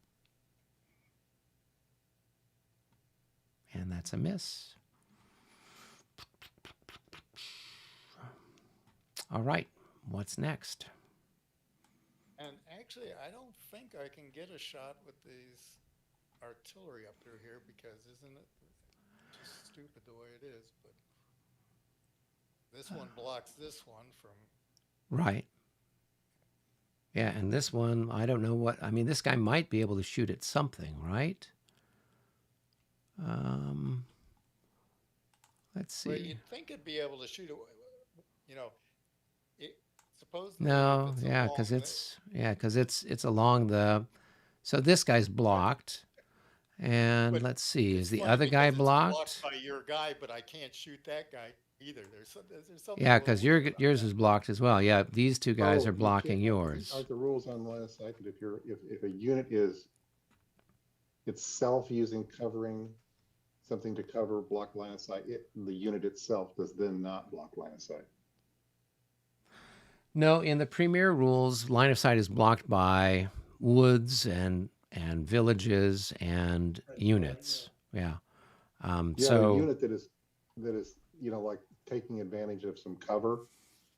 And that's a miss. All right, what's next? And actually, I don't think I can get a shot with these artillery up through here because isn't it just stupid the way it is? But this one blocks this one from. Right. Yeah, and this one, I don't know what. I mean, this guy might be able to shoot at something, right? Let's Well, see. you'd think it'd be able to shoot it. You know, it supposedly No, if it's yeah, along because it's along the. So this guy's blocked, and but let's see, it's is the funny other guy because it's blocked blocked? by your guy, but I can't shoot that guy either. There's something a Yeah, little because weird about yours that. is blocked as well. Yeah, these two guys Oh, are you blocking can't, yours. aren't the rules on line of sight that if a unit is itself using covering something to cover block line of sight, the unit itself does then not block line of sight. No, in the premier rules, line of sight is blocked by woods and villages and Right, units. Yeah. Yeah, a So unit that is like taking advantage of some cover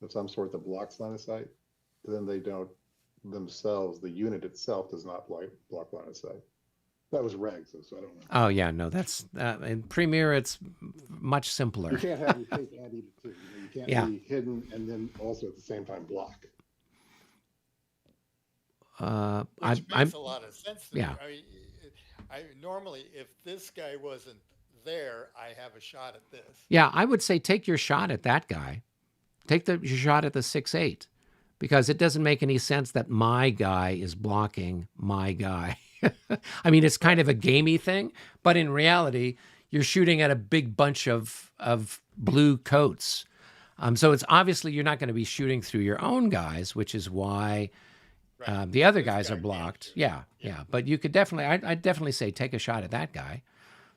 of some sort that blocks line of sight, then they don't themselves. The unit itself does not block line of sight. That was regs, so I don't know. oh yeah, no, that's in premier it's much You simpler. can't have your cake and eat it too. You can't Yeah. be hidden and then also at the same time block. Which I'm makes a lot of sense to yeah. me. I mean, I normally, if this guy wasn't there, I have a shot at this. Yeah, I would say take your shot at that guy. Take your shot at the 6-8 because it doesn't make any sense that my guy is blocking my guy. I mean, it's kind of a gamey thing, but in reality, you're shooting at a big bunch of blue coats. So it's obviously you're not going to be shooting through your own guys, which is why Right. the other This guys guy are can't blocked. shoot. Yeah. But you could definitely, I'd definitely say take a shot at that guy.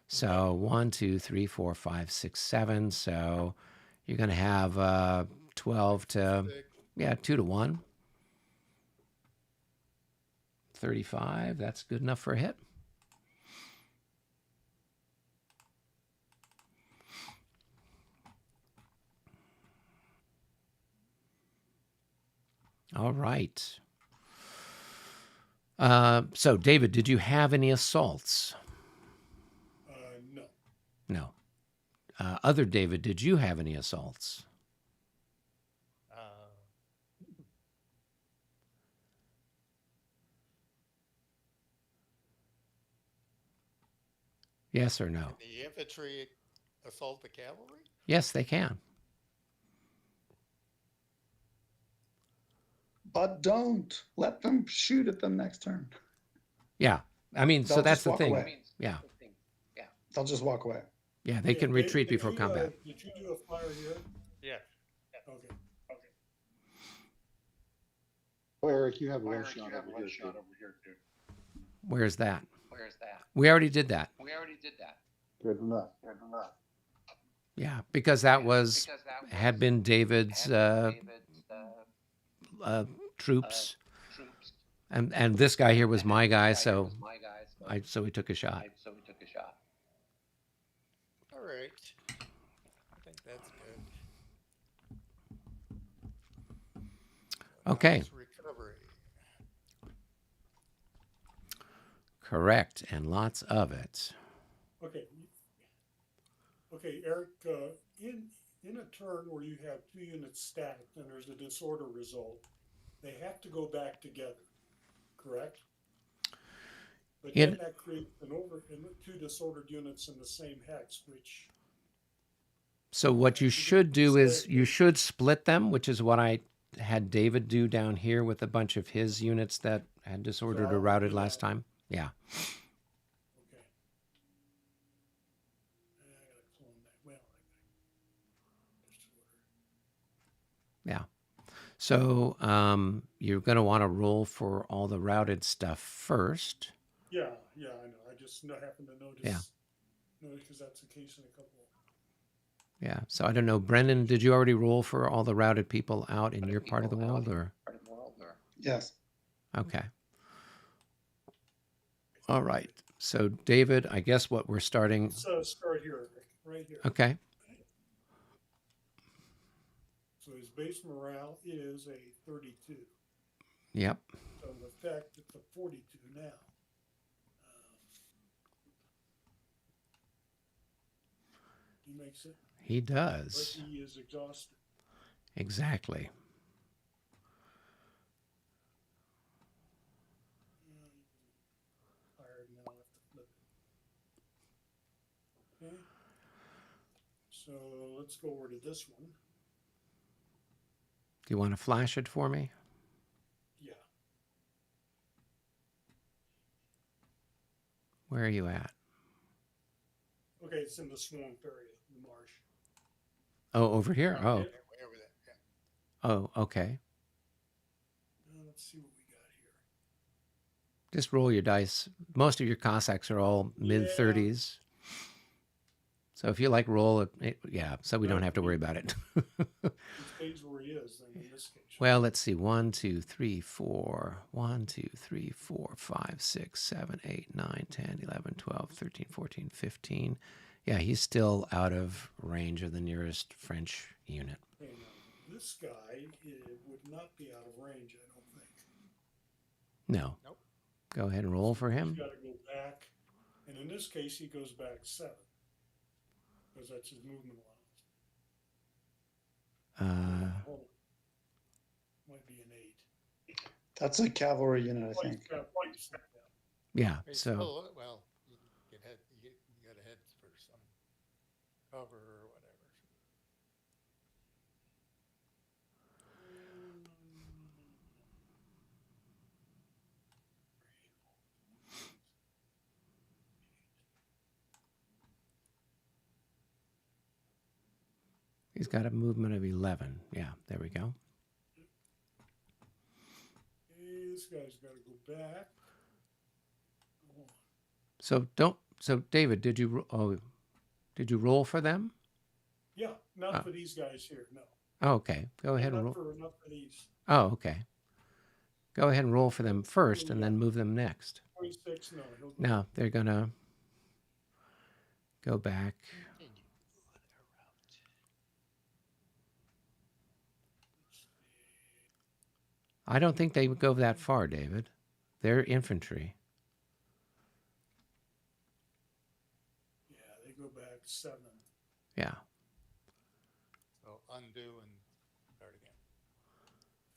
So 1, 2, 3, 4, 5, 6, 7. So you're going to have 12 to, Stick. 2 to 1. 35. That's good enough for a hit. All right. So, David, did you have any assaults? No. No. Other David, did you have any assaults? Yes or no? Can the infantry assault the cavalry? Yes, they can. But don't let them shoot at them next turn. Yeah. I mean, so They'll that's just the walk thing. away. Yeah. They'll just walk away. Yeah, they can retreat Did before you, combat. Did you do a fire here? Yeah. Okay. Oh, Eric, you have one shot over here too. Where's that? We already did that. Good enough. Yeah, because that had been David's troops, and this guy here was my guy, so we took a shot. All right. I think that's good. Okay. Nice recovery. Correct, and lots of it. Okay. Okay, Eric, in a turn where you have 2 units stacked and there's a disorder result, they have to go back together, correct? But then that creates two disordered units in the same hex, which. So what you should do is you should split them, which is what I had David do down here with a bunch of his units that had disordered or routed last time. Yeah. Okay. I gotta clone that. Well, Yeah. So you're going to want to roll for all the routed stuff first. yeah, I know. I just happened to notice. Yeah. Because that's the case in a couple. Yeah. So I don't know, Brendan, did you already roll for all the routed people out in your part of the world, or? Yes. Okay. All right. So David, I guess what we're starting. So start here, right here. Okay. So his base morale is a 32. Yep. So in effect, it's a 42 now. He makes it, He but does. he is exhausted. Exactly. Tired now. I have to flip it. Okay. So let's go over to this one. Do you want to flash it for me? Yeah. Where are you at? Okay, it's in the swamp area, the marsh. Oh, over here? Oh, Yeah, way over there. Yeah. oh, okay. Let's see what we got here. Just roll your dice. Most of your Cossacks are all mid 30s. So if you like roll it, yeah, so we don't have to worry about it. He stays where he is, then in this case. Well, let's see. 1, 2, 3, 4. 1, 2, 3, 4, 5, 6, 7, 8, 9, 10, 11, 12, 13, 14, 15. Yeah, he's still out of range of the nearest French unit. Okay, now, this guy would not be out of range, I don't think. No. Nope. Go ahead and roll for him. He's got to go back. And in this case, he goes back 7. Because that's his movement allowance. Hold on. Might be an 8. That's a cavalry unit, I Oh, he's think. got a step down. Yeah, He's so still, well, you get head. You got to head for some cover or whatever. he's got a movement of 11. Yeah, there we go. Okay, this guy's got to go back. Hold on. So David, did you roll for them? Yeah, not for these guys here, no. Oh, okay. Go ahead and Not roll. not for these. Oh, okay. Go ahead and roll for them first and then move them next. 26, no. He'll go Now they're going to go back. I don't think they would go that far, David. They're infantry. Yeah, they go back 7. Yeah. So undo and start again.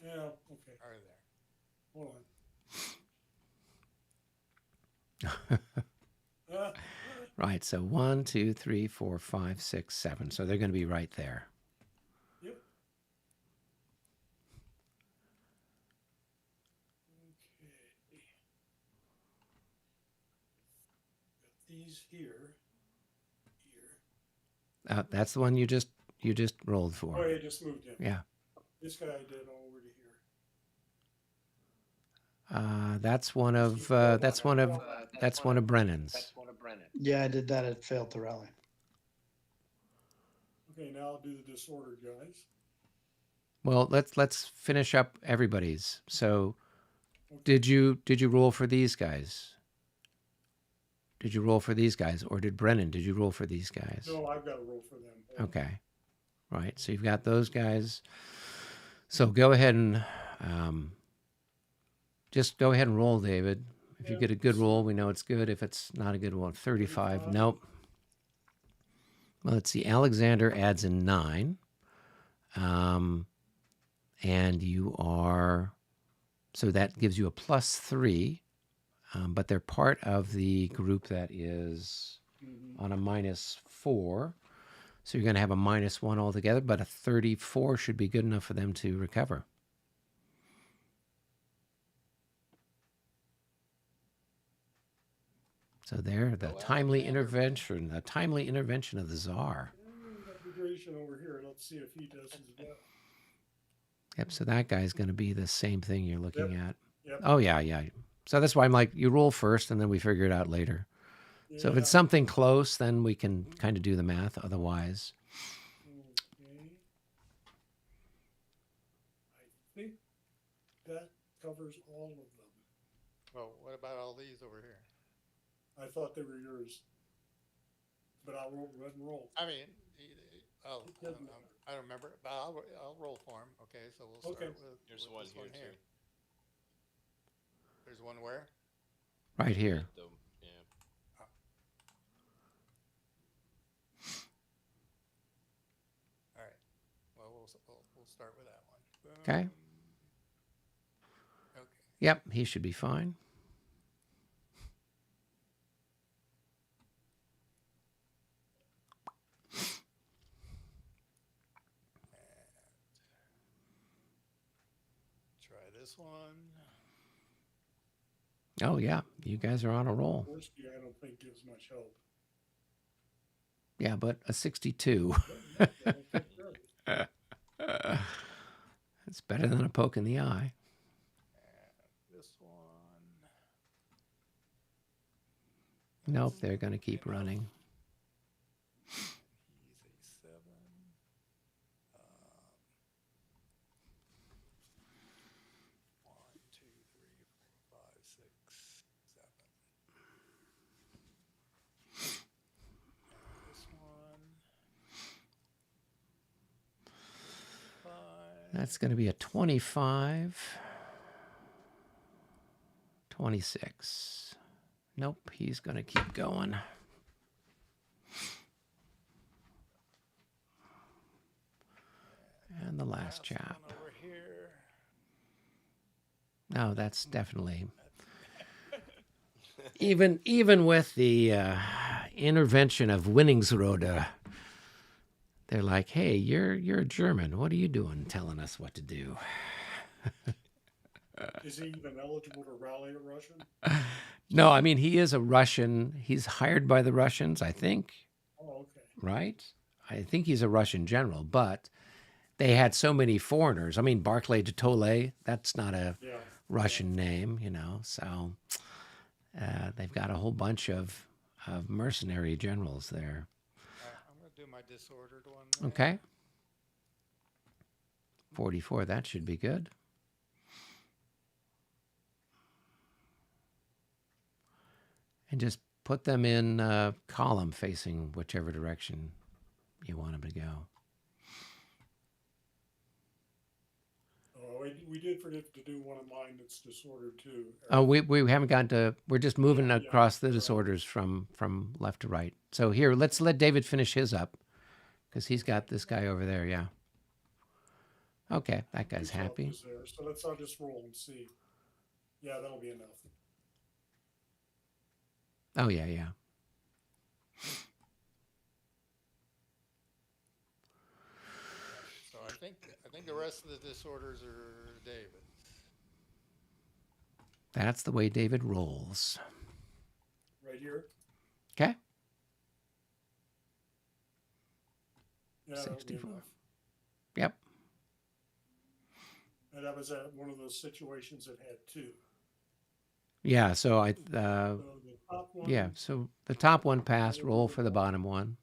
Yeah, okay. Are there? Hold on. Right. So 1, 2, 3, 4, 5, 6, 7. So they're going to be right there. Yep. Okay. Got these here. That's the one you just rolled for. Oh, yeah, just moved him. Yeah. This guy I did over to here. That's one of Brennan's. Yeah, I did that. It failed to rally. Okay, now I'll do the disordered guys. Well, let's finish up everybody's. So, Okay. did you roll for these guys? Did you roll for these guys, or did you roll for these guys? No, I've got to roll for them. Okay, right. So you've got those guys. So go ahead and just go ahead and roll, David. If you get a good roll, we know it's good. If it's not a good one, 35. Nope. Well, let's see. Alexander adds in 9. And you are, so that gives you a +3. But they're part of the group that is on a -4. So you're going to have a -1 altogether, but a 34 should be good enough for them to recover. So there, the timely intervention of the Tsar. We got Bagration over here. Let's see if he does as well. Yep, so that guy's going to be the same thing you're looking at. Yep. Oh, yeah. So that's why I'm like, you roll first and then we figure it out later. So if it's something close, then we can kind of do the math. Otherwise, Okay. I think that covers all of them. Well, what about all these over here? I thought they were yours. But I'll roll, go ahead and roll. I mean, I don't remember, but I'll roll for him. Okay, so we'll start Okay. with. There's with one this here too. There's one where? right here. Though, yeah. Okay. Okay. Yep, he should be fine. Try this one. Oh, yeah, you guys are on a roll. Whiskey, I don't think gives much hope. Yeah, but a 62. Yeah, I don't think really. It's better than a poke in the eye. And this one. Nope, they're going to keep running. He's a 7. One, two, three, four, 5, 6, 7. And this one. 5. That's going to be a 25. 26. Nope, he's going to keep going. And the last chap. one over here. No, that's definitely even with the intervention of Winningsrode, they're like, "Hey, you're a German. What are you doing, telling us what to do?" Is he even eligible to rally a Russian? No, I mean he is a Russian. He's hired by the Russians, I think. Oh, okay. Right? I think he's a Russian general, but they had so many foreigners. I mean, Barclay de Tollet, that's not a Yeah. Russian name, so they've got a whole bunch of mercenary generals there. I'm going to do my disordered one. There. Okay. 44, that should be good. And just put them in column facing whichever direction you want them to go. Oh, we did forget to do one of mine that's disordered too. Oh, we haven't gotten to, we're just moving Yeah, across the right. disorders from left to right. So here, let's let David finish his up because he's got this guy over there, yeah. Okay, that guy's Result happy. is there. So I'll just roll and see. Yeah, that'll be enough. Oh, yeah. So I think the rest of the disorders are David's. That's the way David rolls. Right here. Okay. Yeah, that'll be 64. enough. Yep. And that was one of those situations that had two. Yeah, so So the top one. yeah, so the top one passed, roll for the bottom one.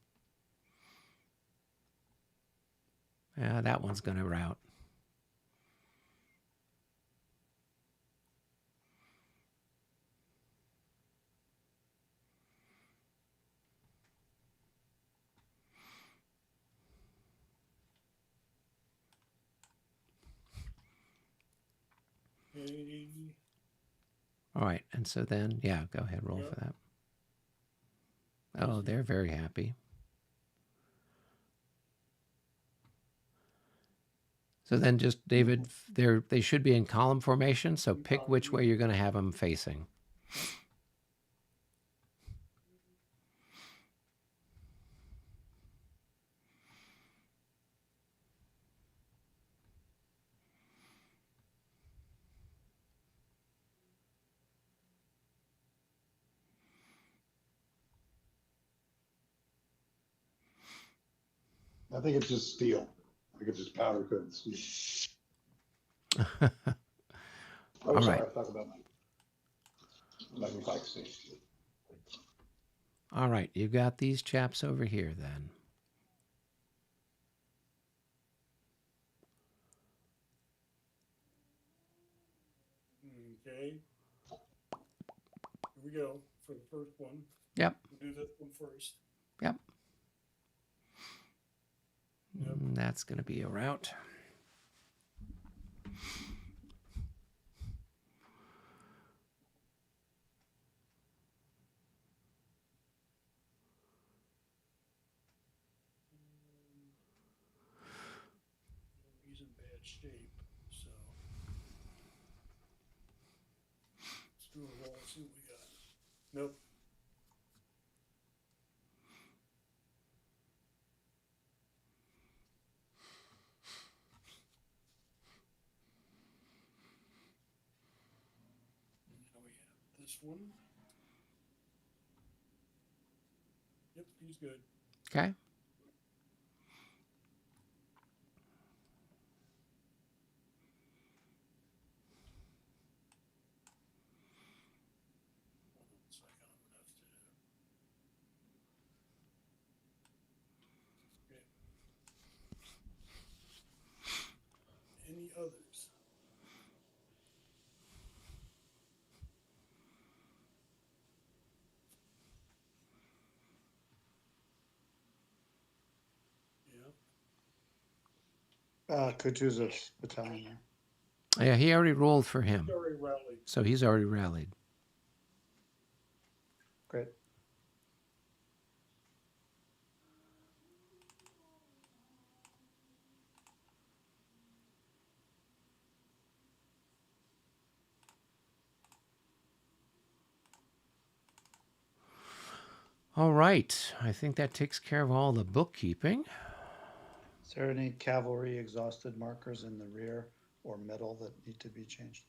Yeah, that one's going to rout. Okay. All right, and so then, yeah, go ahead, roll Yeah. for that. Oh, they're very happy. So then just, David, they should be in column formation, so pick which way you're going to have them facing. I think it's just steel. I think it's just powder coated steel. All Sorry, right. I thought about my bike station. All right, you got these chaps over here then. Okay. Here we go for the first one. Yep. We'll do this one first. Yep. Yep. That's going to be a rout. He's in bad shape. see what we got. Nope. Now we have this one. Yep, he's good. Okay. So I got enough to do. Okay. Any others? Yeah. Kutuzov's battalion. Yeah, he already rolled for him. Very rallied. So he's already rallied. Great. All right. I think that takes care of all the bookkeeping. Is there any cavalry exhausted markers in the rear or middle that need to be changed?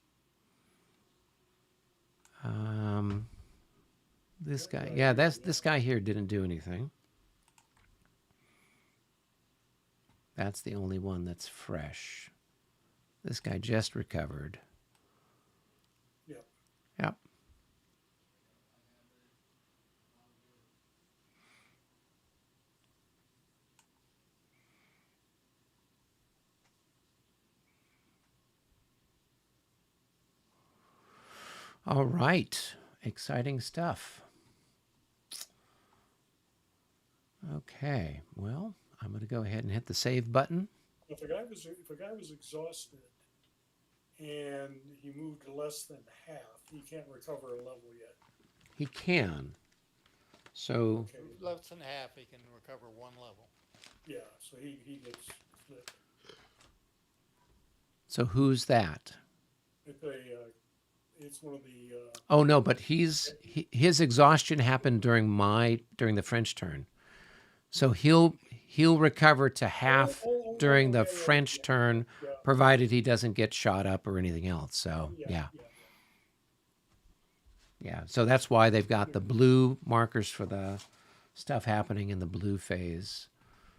This guy, yeah, this guy here didn't do anything. That's the only one that's fresh. This guy just recovered. Yep. Yep. All right. Exciting stuff. Okay. Well, I'm going to go ahead and hit the save button. If a guy was exhausted and he moved less than half, he can't recover a level yet. He can. So, Okay. Less than half, he can recover one level. Yeah, so he gets flipped. so who's that? It's one of the Oh no, but his exhaustion happened during the French turn. So he'll recover to half during the French turn, yeah. provided he doesn't get shot up or anything else. So yeah. So that's why they've got the blue markers for the stuff happening in the blue phase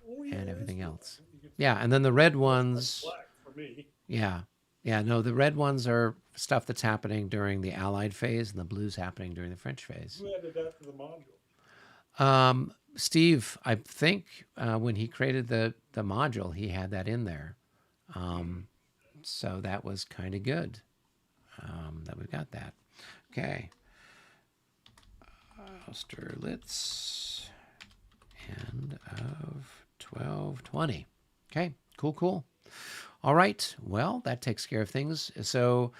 Oh, yeah, and that's everything good. else. You could- Yeah, and then the red that's ones. black for me. Yeah. No, the red ones are stuff that's happening during the Allied phase, and the blues happening during the French phase. Who added that to the module? Steve, I think when he created the module, he had that in there. So that was kind of good that we got that. Okay. Austerlitz, end of 1220. Okay, cool. All right, well, that takes care of things. So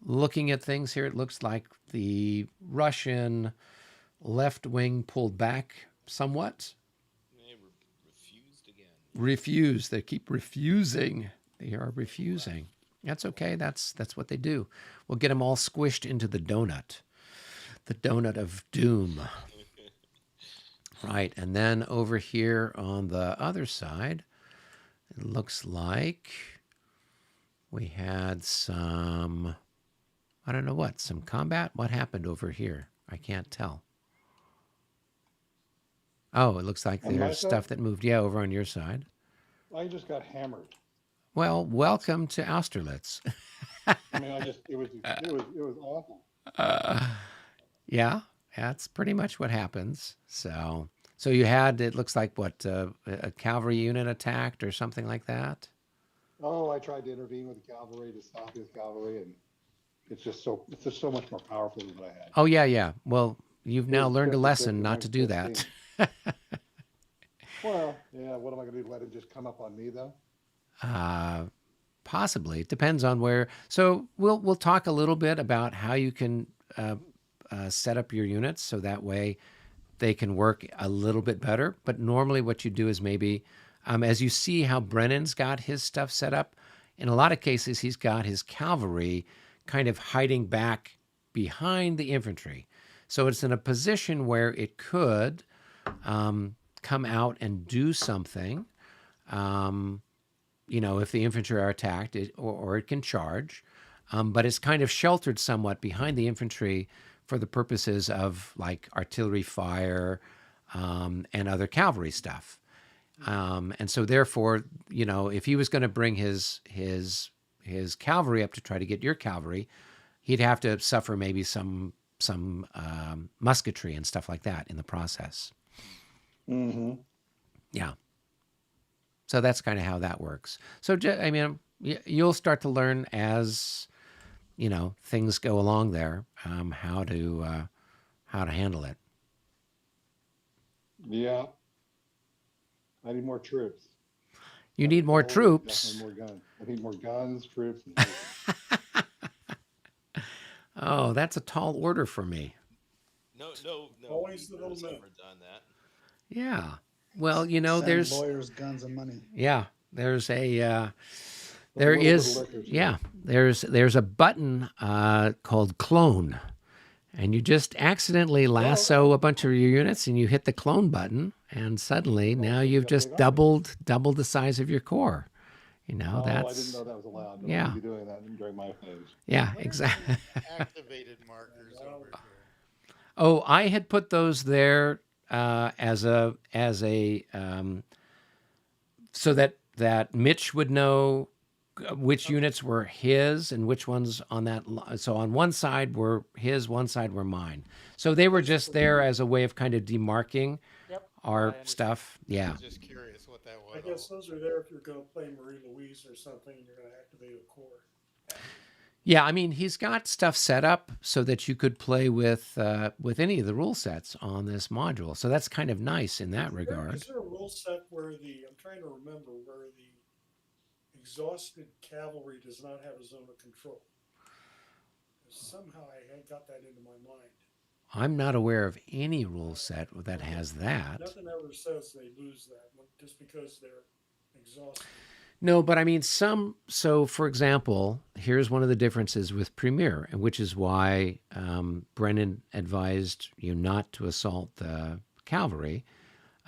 looking at things here, it looks like the Russian left wing pulled back somewhat. They refused again. Refused. They keep refusing. They are refusing. That's okay. That's what they do. We'll get them all squished into the donut of doom. Right, and then over here on the other side, it looks like we had some, I don't know what, some combat? What happened over here? I can't tell. Oh, it looks like On my there's side? stuff that moved, over on your side. I just got hammered. Well, welcome to Austerlitz. I mean, it was awful. Yeah, that's pretty much what happens. So you had, it looks like what, a cavalry unit attacked or something like that? Oh, I tried to intervene with the cavalry to stop his cavalry, and it's just so much more powerful than what I had. Oh, yeah. Well, you've now It's learned a 50-50 lesson not to do against that. 15. Well, yeah, what am I going to do? Let it just come up on me, though? Possibly. It depends on where. So we'll talk a little bit about how you can set up your units so that way they can work a little bit better. But normally what you do is maybe, as you see how Brennan's got his stuff set up, in a lot of cases he's got his cavalry kind of hiding back behind the infantry. So it's in a position where it could come out and do something. If the infantry are attacked, or it can charge. But it's kind of sheltered somewhat behind the infantry for the purposes of like artillery fire and other cavalry stuff. And so therefore, if he was going to bring his cavalry up to try to get your cavalry, he'd have to suffer maybe some musketry and stuff like that in the process. Mm-hmm. Yeah. So that's kind of how that works. So, you'll start to learn as, things go along there, how to handle it. Yeah. I need more troops. You need more troops. Definitely more guns. I need more guns, troops. And Oh, that's a tall order for me. No. Always the nobody's little man. ever done that. Yeah. Well, Send there's lawyers, guns, and money. there's a a there little bit of is liquor, too. yeah there's a button called clone, and you just accidentally lasso a bunch of your units, and you hit the clone button, and suddenly now you've just doubled the size of your corps. I didn't That's know that was allowed. But yeah. I'll be doing that during my phase. yeah, exactly. Activated markers over here. Oh, I had put those there as a so that Mitch would know which units were his and which ones on that. So on one side were his, one side were mine. So they were just there as a way of kind of demarking Yep. our I understand. stuff. I Yeah. was just curious what that was. I guess those are there if you're going to play Marie Louise or something, and you're going to activate a core. Yeah, I mean, he's got stuff set up so that you could play with any of the rule sets on this module. So that's kind of nice in that regard. Is there a rule set where I'm trying to remember where the exhausted cavalry does not have a zone of control? Somehow I had got that into my mind. I'm not aware of any rule set that has that. Nothing ever says they lose that just because they're exhausted. No, but I mean, so for example, here's one of the differences with Premier, and which is why Brennan advised you not to assault the cavalry,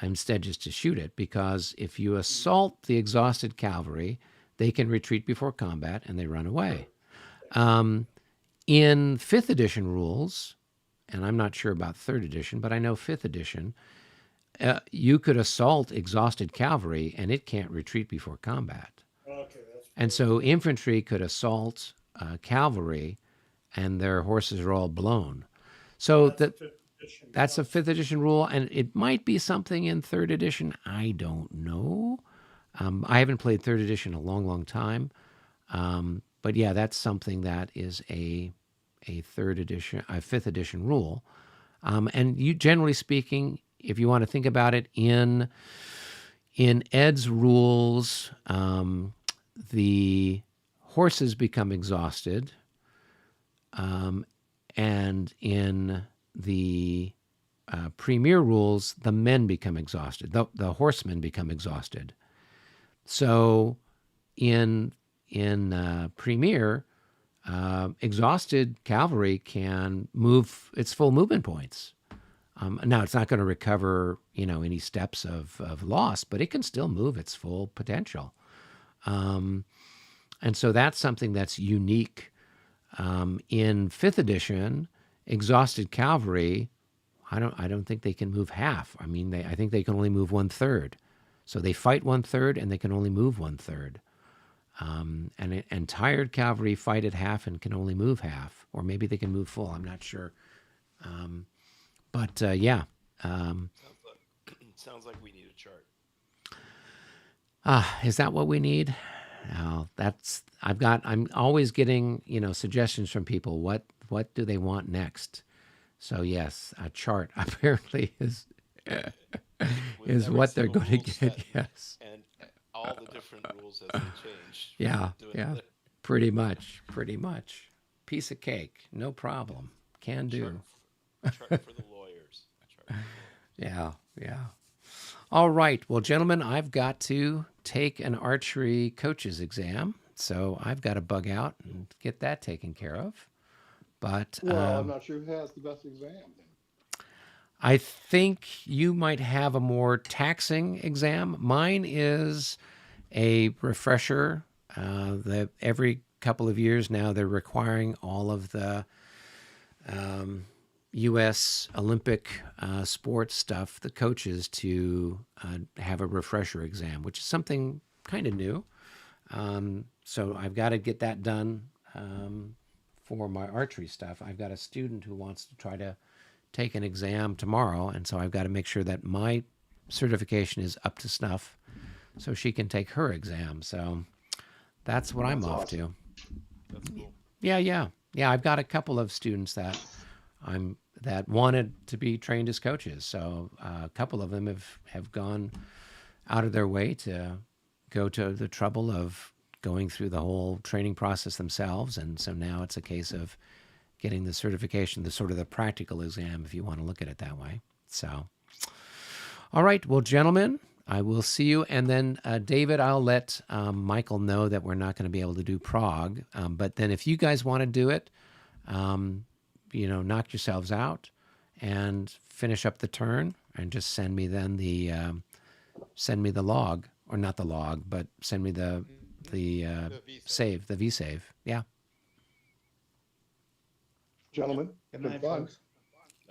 instead just to shoot it, because if you assault the exhausted cavalry, they can retreat before combat and they run away. In 5th edition rules, and I'm not sure about 3rd edition, but I know 5th edition, you could assault exhausted cavalry and it can't retreat before combat. Okay, that's And so infantry could assault cavalry and their horses are all blown. So that's a 5th edition. that's a 5th edition rule, and it might be something in 3rd edition. I don't know. I haven't played 3rd edition in a long, long time. But yeah, that's something that is a 5th edition rule. And you, generally speaking, if you want to think about it, in Ed's rules, the horses become exhausted, and in the Premier rules, the men become exhausted. The horsemen become exhausted. So in Premier, exhausted cavalry can move its full movement points. Now, it's not going to recover, any steps of loss, but it can still move its full potential. And so that's something that's unique. In 5th edition, exhausted cavalry, I don't think they can move half. I mean, I think they can only move 1/3. So they fight 1/3 and they can only move 1/3. And tired cavalry fight at half and can only move half, or maybe they can move full. I'm not sure. But yeah. Sounds like we need a chart. Is that what we need? No, I'm always getting, suggestions from people. What do they want next? So yes, a chart apparently is With every what they're single going to rule get. set Yes. And all the different rules as they change. Yeah. Do it Yeah. there. Pretty much. Piece of cake. No problem. Can do. Chart for the lawyers. Chart for the lawyers. Yeah. All right. Well, gentlemen, I've got to take an archery coach's exam. So I've got to bug out and get that taken care of. But Well, I'm not sure who has the best exam. I think you might have a more taxing exam. Mine is a refresher. That every couple of years now they're requiring all of the U.S. Olympic sports stuff, the coaches, to have a refresher exam, which is something kind of new. So I've got to get that done for my archery stuff. I've got a student who wants to try to take an exam tomorrow, and so I've got to make sure that my certification is up to snuff so she can take her exam. So that's what I'm That's off awesome. to. That's cool. Yeah. I've got a couple of students that wanted to be trained as coaches. So a couple of them have gone out of their way to go to the trouble of going through the whole training process themselves. And so now it's a case of getting the certification, the sort of the practical exam, if you want to look at it that way. So, all right. Well, gentlemen, I will see you. And then, David, I'll let Michael know that we're not going to be able to do Prague. But then if you guys want to do it, knock yourselves out and finish up the turn and just send me then the log, or not the log, but send me the V-save. the V-save. Yeah. Gentlemen, Good been night, fun. folks.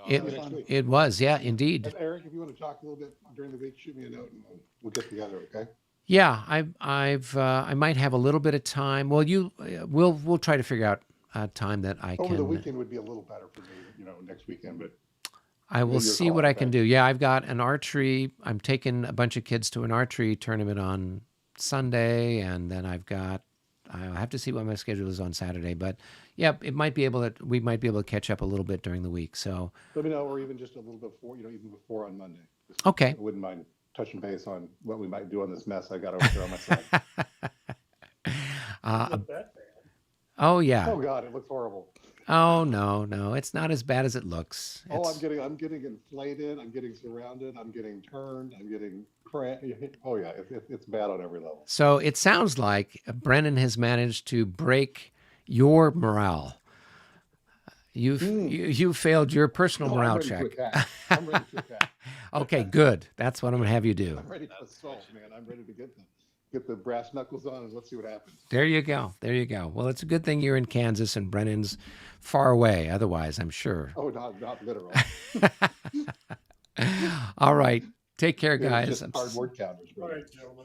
It, Next week. it was, yeah, indeed. And Eric, if you want to talk a little bit during the week, shoot me a note and we'll get together, okay? Yeah, I might have a little bit of time. Well, we'll try to figure out a time that I Over can. the weekend would be a little better for me, next weekend, but I will your see call, what I can okay? do. Yeah, I've got an archery. I'm taking a bunch of kids to an archery tournament on Sunday, and then I'll have to see what my schedule is on Saturday. But yeah, we might be able to catch up a little bit during the week. So let me know, or even just a little bit before, even before on Monday. Just, Okay. I wouldn't mind touching base on what we might do on this mess I got over here on my side. Not that bad. Oh yeah. Oh God, it looks horrible. Oh no, it's not as bad as it looks. Oh, It's- I'm getting inflated. I'm getting surrounded. I'm getting turned. I'm getting cramped. Oh yeah, it's bad on every level. So it sounds like Brennan has managed to break your morale. You failed your personal No, morale I'm ready check. to attack. I'm ready to attack. Okay, good. That's what I'm going to have you do. I'm ready to assault, man. I'm ready to get the brass knuckles on and let's see what happens. There you go. Well, it's a good thing you're in Kansas and Brennan's far away. Otherwise, I'm sure. Oh, not literal. All right. Take care, It was guys. just hard word counters. All Really. right, gentlemen.